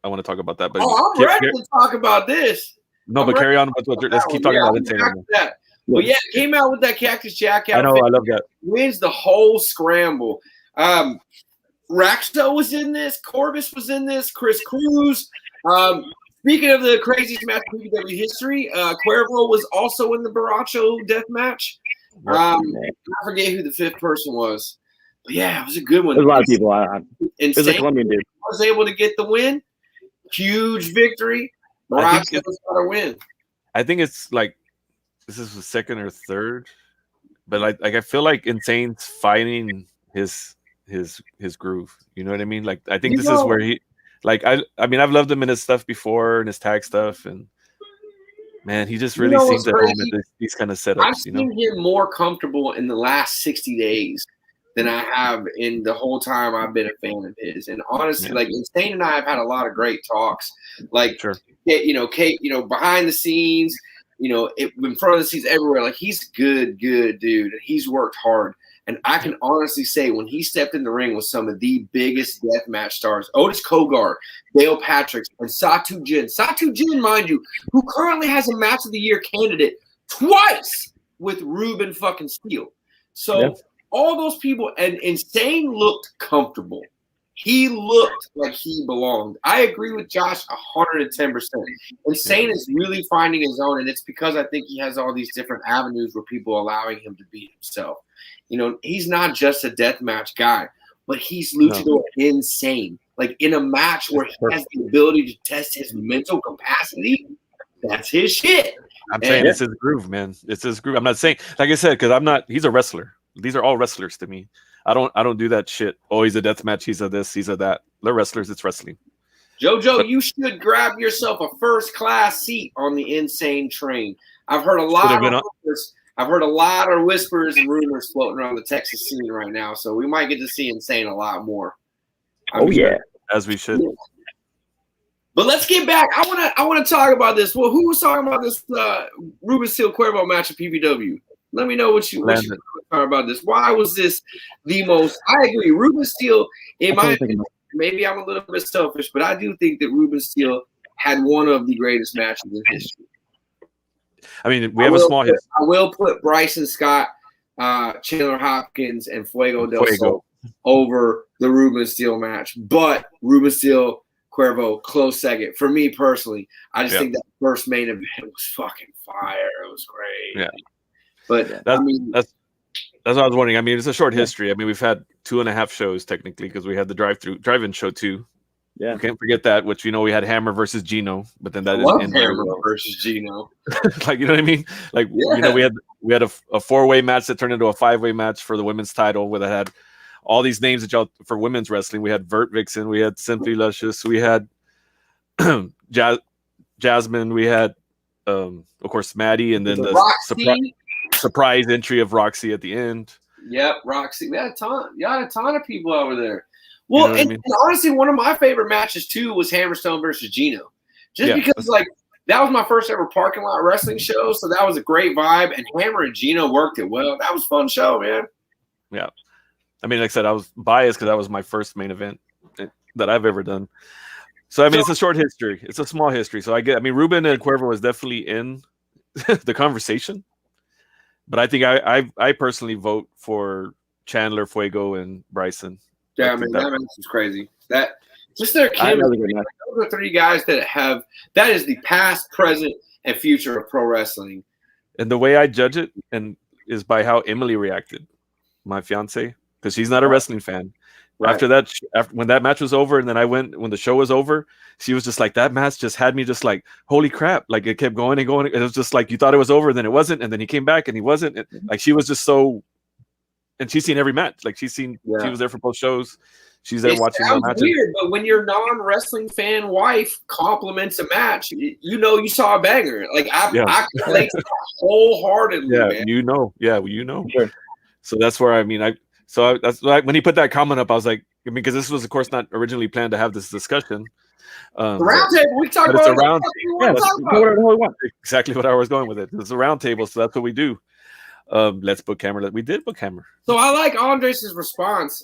I want to talk about that. But I'm ready to talk about this. No, but carry on. Let's keep talking about it. But yeah, came out with that Cactus Jack outfit. I know, I love that. Wins the whole scramble. Raxo was in this. Corbus was in this. Chris Cruz. Speaking of the craziest match in WWE history, Cuervo was also in the Baracho death match. I forget who the fifth person was. But yeah, it was a good one. There's a lot of people. It was a Colombian dude. Was able to get the win. Huge victory. Baracho got a win. I think it's like this is the second or third, but like I feel like Insane's finding his groove. You know what I mean? Like, I think this is where he, like, I mean, I've loved him in his stuff before and his tag stuff, and man, he just really seems at home at these kind of setups. I've seen him more comfortable in the last 60 days than I have in the whole time I've been a fan of his. And honestly, like, Insane and I have had a lot of great talks. Like, Kate, behind the scenes, in front of the scenes, everywhere. Like, he's good dude. And he's worked hard. And I can honestly say when he stepped in the ring with some of the biggest deathmatch stars, Otis Kogar, Dale Patrick, and Satu Jin. Satu Jin, mind you, who currently has a Match of the Year candidate twice with Ruben fucking Steele. So all those people, and Insane looked comfortable. He looked like he belonged. I agree with Josh 110%. Insane is really finding his own, and it's because I think he has all these different avenues where people are allowing him to be himself. He's not just a deathmatch guy, but he's luchador insane. Like, in a match where he has the ability to test his mental capacity, that's his shit. I'm saying it's his groove, man. It's his groove. I'm not saying, like I said, because he's a wrestler. These are all wrestlers to me. I don't do that shit. Oh, he's a deathmatch. He's a this. He's a that. They're wrestlers. It's wrestling. JoJo, you should grab yourself a first-class seat on the Insane train. I've heard a lot of whispers. I've heard a lot of whispers and rumors floating around the Texas scene right now, so we might get to see Insane a lot more. As we should. But let's get back. I want to talk about this. Well, who was talking about this Ruben Steel Cuervo match at PPW? Let me know what you talk about this. Why was this the most? I agree. Ruben Steel, in my opinion, maybe I'm a little bit selfish, but I do think that Ruben Steel had one of the greatest matches in history. I mean, we have a small history. I will put Bryson Scott, Chandler Hopkins, and Fuego del Sol over the Ruben Steel match, but Ruben Steel Cuervo close second for me personally. I just think that first main event was fucking fire. It was great. Yeah. But that's what I was wondering. I mean, it's a short history. I mean, we've had 2.5 shows technically because we had the drive-in show too. Yeah, we can't forget that. Which we had Hammer versus Gino, but then that didn't end Hammer versus Gino. Like, you know what I mean? Like, we had a 4-way match that turned into a 5-way match for the women's title, where that had all these names that y'all for women's wrestling. We had Vert Vixen, we had Simply Luscious, we had Jasmine, we had of course Maddie, and then the surprise entry of Roxy at the end. Yep, Roxy. We had a ton of people over there. Well, and honestly, one of my favorite matches too was Hammerstone versus Gino. Just because that was my first ever parking lot wrestling show, so that was a great vibe. And Hammer and Gino worked it well. That was a fun show, man. Yeah, I mean, like I said, I was biased because that was my first main event that I've ever done. So I mean, it's a short history. It's a small history. So I mean, Ruben and Cuervo was definitely in the conversation. But I think I personally vote for Chandler, Fuego, and Bryson. Yeah, I mean, that match was crazy. That just their chemistry. Those are 3 guys that is the past, present, and future of pro wrestling. And the way I judge it is by how Emily reacted, my fiance, because she's not a wrestling fan. Right. After when that match was over, and then when the show was over, she was just like, that match just had me just like, holy crap. Like, it kept going and going. It was just like, you thought it was over, then it wasn't. And then he came back and he wasn't. Like, she was just so, and she's seen every match. Like, she was there for both shows. She's there watching the matches. Weird, but when your non-wrestling fan wife compliments a match, you saw a banger. Like, I relate to that wholeheartedly, man. You know. Sure. So that's where, I mean, that's like when he put that comment up, I was like, I mean, because this was, of course, not originally planned to have this discussion. The roundtable, we talk about exactly what I was going with it. It's a roundtable, so that's what we do. Let's book Hammer. We did book Hammer. So I like Andres' response.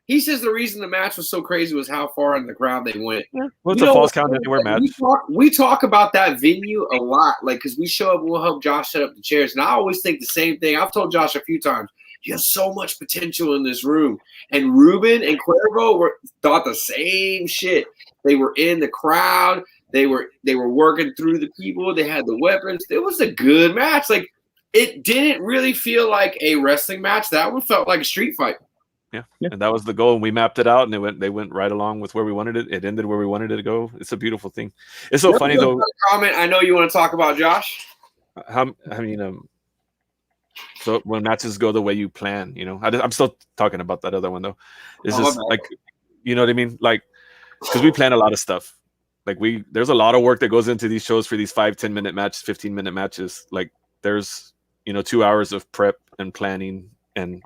He says the reason the match was so crazy was how far in the crowd they went. Yeah. Well, it's a false count anywhere match. We talk about that venue a lot, like, because we show up and we'll help Josh set up the chairs, and I always think the same thing. I've told Josh a few times. He has so much potential in this room. And Ruben and Cuervo thought the same shit. They were in the crowd. They were working through the people. They had the weapons. It was a good match. Like, it didn't really feel like a wrestling match. That one felt like a street fight. Yeah. And that was the goal. And we mapped it out, and they went right along with where we wanted it. It ended where we wanted it to go. It's a beautiful thing. It's so funny though. Comment. I know you want to talk about Josh. So when matches go the way you plan, I'm still talking about that other one though. It's just like, you know what I mean? Like, because we plan a lot of stuff. Like, there's a lot of work that goes into these shows for these 5-10 minute matches, 15-minute matches. Like, there's 2 hours of prep and planning, and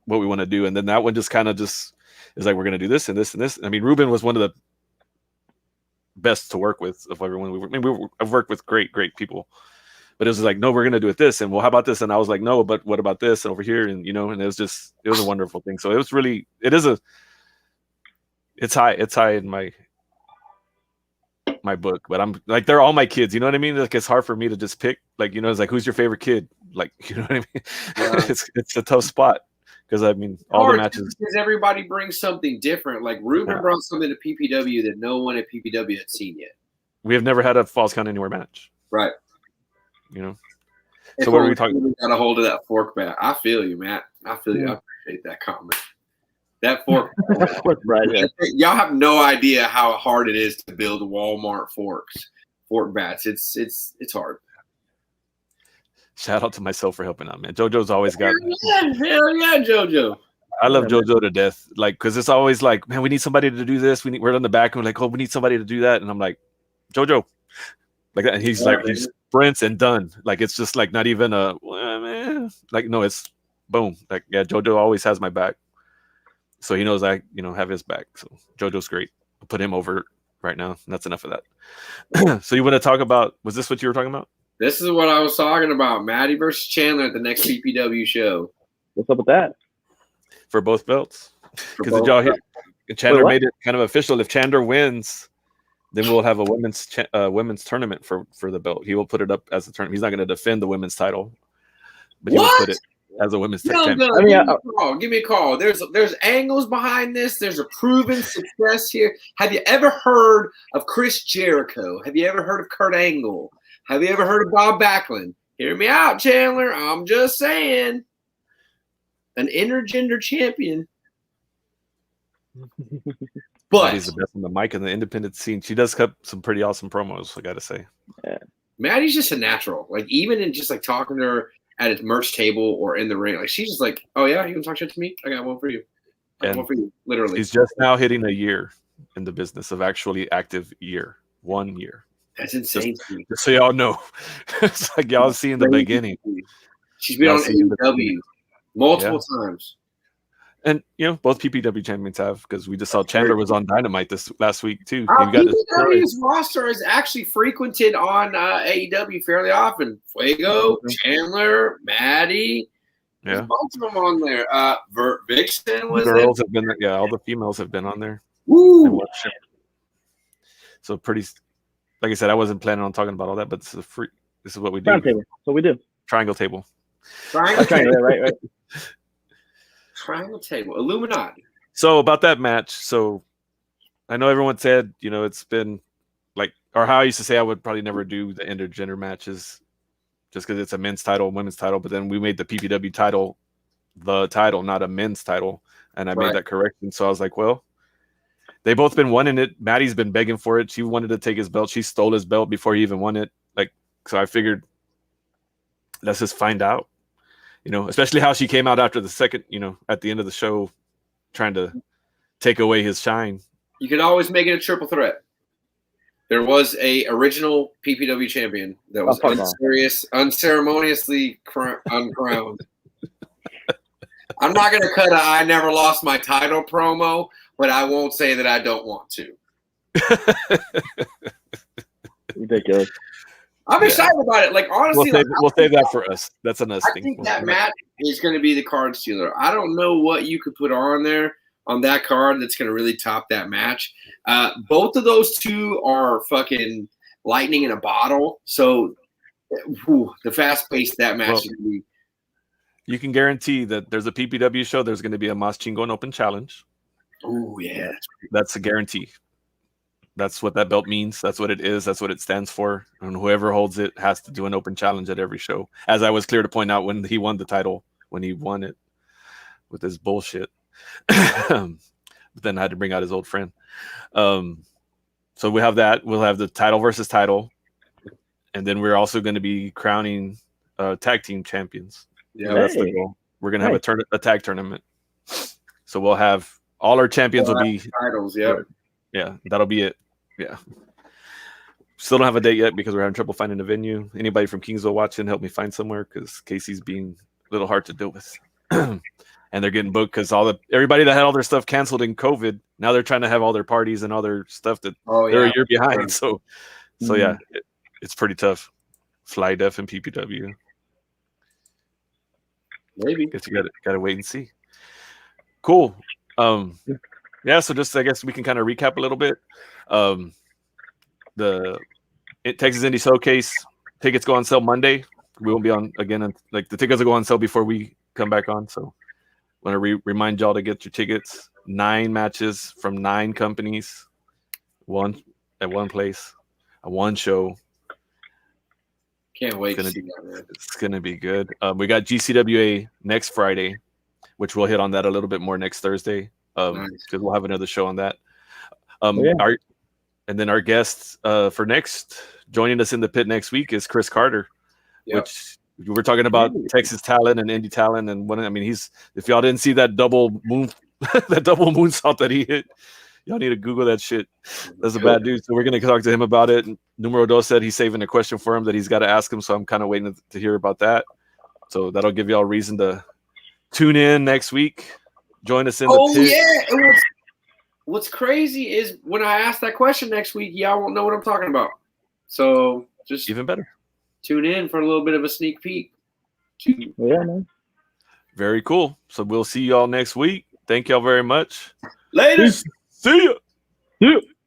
what we want to do, and then that one just kind of is like, we're gonna do this and this and this. I mean, Ruben was one of the best to work with of everyone. I've worked with great people. But it was like, no, we're gonna do it this, and well, how about this? And I was like, no, but what about this and over here? And and it was a wonderful thing. So it's high in my book. But I'm like, they're all my kids. You know what I mean? Like, it's hard for me to just pick. Like, it's like, who's your favorite kid? Like, you know what I mean? Yeah. It's a tough spot because I mean, all the matches. Because everybody brings something different. Like, Ruben brought something to PPW that no one at PPW had seen yet. We have never had a Falls Count Anywhere match. Right. So what are we talking about? Got a hold of that fork bat. I feel you, Matt. I feel you. I appreciate that comment. That fork. Right. Y'all have no idea how hard it is to build Walmart fork bats. It's hard. Shout out to myself for helping out, man. JoJo's always got. Hell yeah, JoJo. I love Yeah, JoJo to death. Like, because it's always like, man, we need somebody to do this. We're on the back and we're like, oh, we need somebody to do that. And I'm like, JoJo, like that. And he's like, he sprints and done. Like, it's just like not even a well, man. Like, no, it's boom. Like, yeah, JoJo always has my back. So he knows I, have his back. So JoJo's great. I'll put him over right now. That's enough of that. So you want to talk about? Was this what you were talking about? This is what I was talking about. Maddie versus Chandler at the next PPW show. what's up with that? For both belts. Because both did y'all hear? Chandler Wait, what? made it kind of official. If Chandler wins, then we'll have a women's tournament for the belt. He will put it up as a tournament. He's not going to defend the women's title, but he will put it as a women's Young title. Gun, give me a call. There's angles behind this. There's a proven success here. Have you ever heard of Chris Jericho? Have you ever heard of Kurt Angle? Have you ever heard of Bob Backlund? Hear me out, Chandler. I'm just saying. An intergender champion. But Maddie's the best on the mic in the independent scene. She does cut some pretty awesome promos, I got to say. Yeah. Maddie's just a natural. Like, even in just like talking to her at a merch table or in the ring, like she's just like, oh yeah, you can talk shit to me? I got one for you. I got one for you, literally. He's just now hitting a year in the business of actually active year. 1 year. That's insane. Just so y'all know. It's like y'all seeing the beginning. She's been on AEW multiple times. And, both PPW champions have, because we just saw Chandler was on Dynamite this last week, too. PPW's roster is actually frequented on AEW fairly often. Fuego, Chandler, Maddie. There's a bunch of them on there. Vixen was there. Girls have been there. Yeah, all the females have been on there. Woo! So pretty, like I said, I wasn't planning on talking about all that, but this is what we do. Round table. So we do. Triangle table. Triangle table. Right. Triangle table. Illuminati. So about that match, so I know everyone said, it's been like, or how I used to say I would probably never do the intergender matches just because it's a men's title, women's title, but then we made the PPW title the title, not a men's title, and I made that correction. So I was like, well, they both been wanting it. Maddie's been begging for it. She wanted to take his belt. She stole his belt before he even won it. So I figured, let's just find out. Especially how she came out after the second, at the end of the show, trying to take away his shine. You could always make it a triple threat. There was a original PPW champion that was unceremoniously uncrowned. I'm not going to cut a I never lost my title promo, but I won't say that I don't want to. Ridiculous. I'm excited about it. Like, honestly, we'll save that for us. That's a nice thing. I think that match is going to be the card stealer. I don't know what you could put on there on that card that's going to really top that match. Both of those two are fucking lightning in a bottle. So the fast pace that match is going to be. You can guarantee that there's a PPW show. There's going to be a Mosh Chingon Open Challenge. Oh, yeah. That's a guarantee. That's what that belt means. That's what it is. That's what it stands for. And whoever holds it has to do an open challenge at every show. As I was clear to point out when he won the title, when he won it with his bullshit. But then I had to bring out his old friend. So we have that. We'll have the title versus title. And then we're also going to be crowning tag team champions. Yeah, that's the goal. We're going to have a tag tournament. So we'll have all our champions will be titles. Yeah. Yeah, that'll be it. Yeah. Still don't have a date yet because we're having trouble finding a venue. Anybody from Kingsville watching, help me find somewhere because Casey's being a little hard to deal with. And they're getting booked because everybody that had all their stuff canceled in COVID, now they're trying to have all their parties and all their stuff that they're a year behind. So yeah, it's pretty tough. Fly Def and PPW. Maybe. Guess you gotta wait and see. Cool. Yeah, so just I guess we can kind of recap a little bit. The Texas Indie Showcase tickets go on sale Monday. We won't be on again. Like the tickets will go on sale before we come back on. So I want to remind y'all to get your tickets. 9 matches from 9 companies, one at one place, one show. Can't wait. It's gonna be good. We got GCWA next Friday, which we'll hit on that a little bit more next Thursday. Because we'll have another show on that. And then our guest for joining us in the pit next week is Chris Carter, which We're talking about Texas talent and indie talent, and I mean, if y'all didn't see that double moonsault that he hit, y'all need to Google that shit. That's a bad dude. So we're gonna talk to him about it. And Numero Dos said he's saving a question for him that he's got to ask him. So I'm kind of waiting to hear about that. So that'll give y'all a reason to tune in next week. Join us in the pit. Yeah. And what's crazy is when I ask that question next week, y'all won't know what I'm talking about. So just even better. Tune in for a little bit of a sneak peek. Yeah, man. Very cool. So we'll see y'all next week. Thank y'all very much. Later. See ya. Yeah.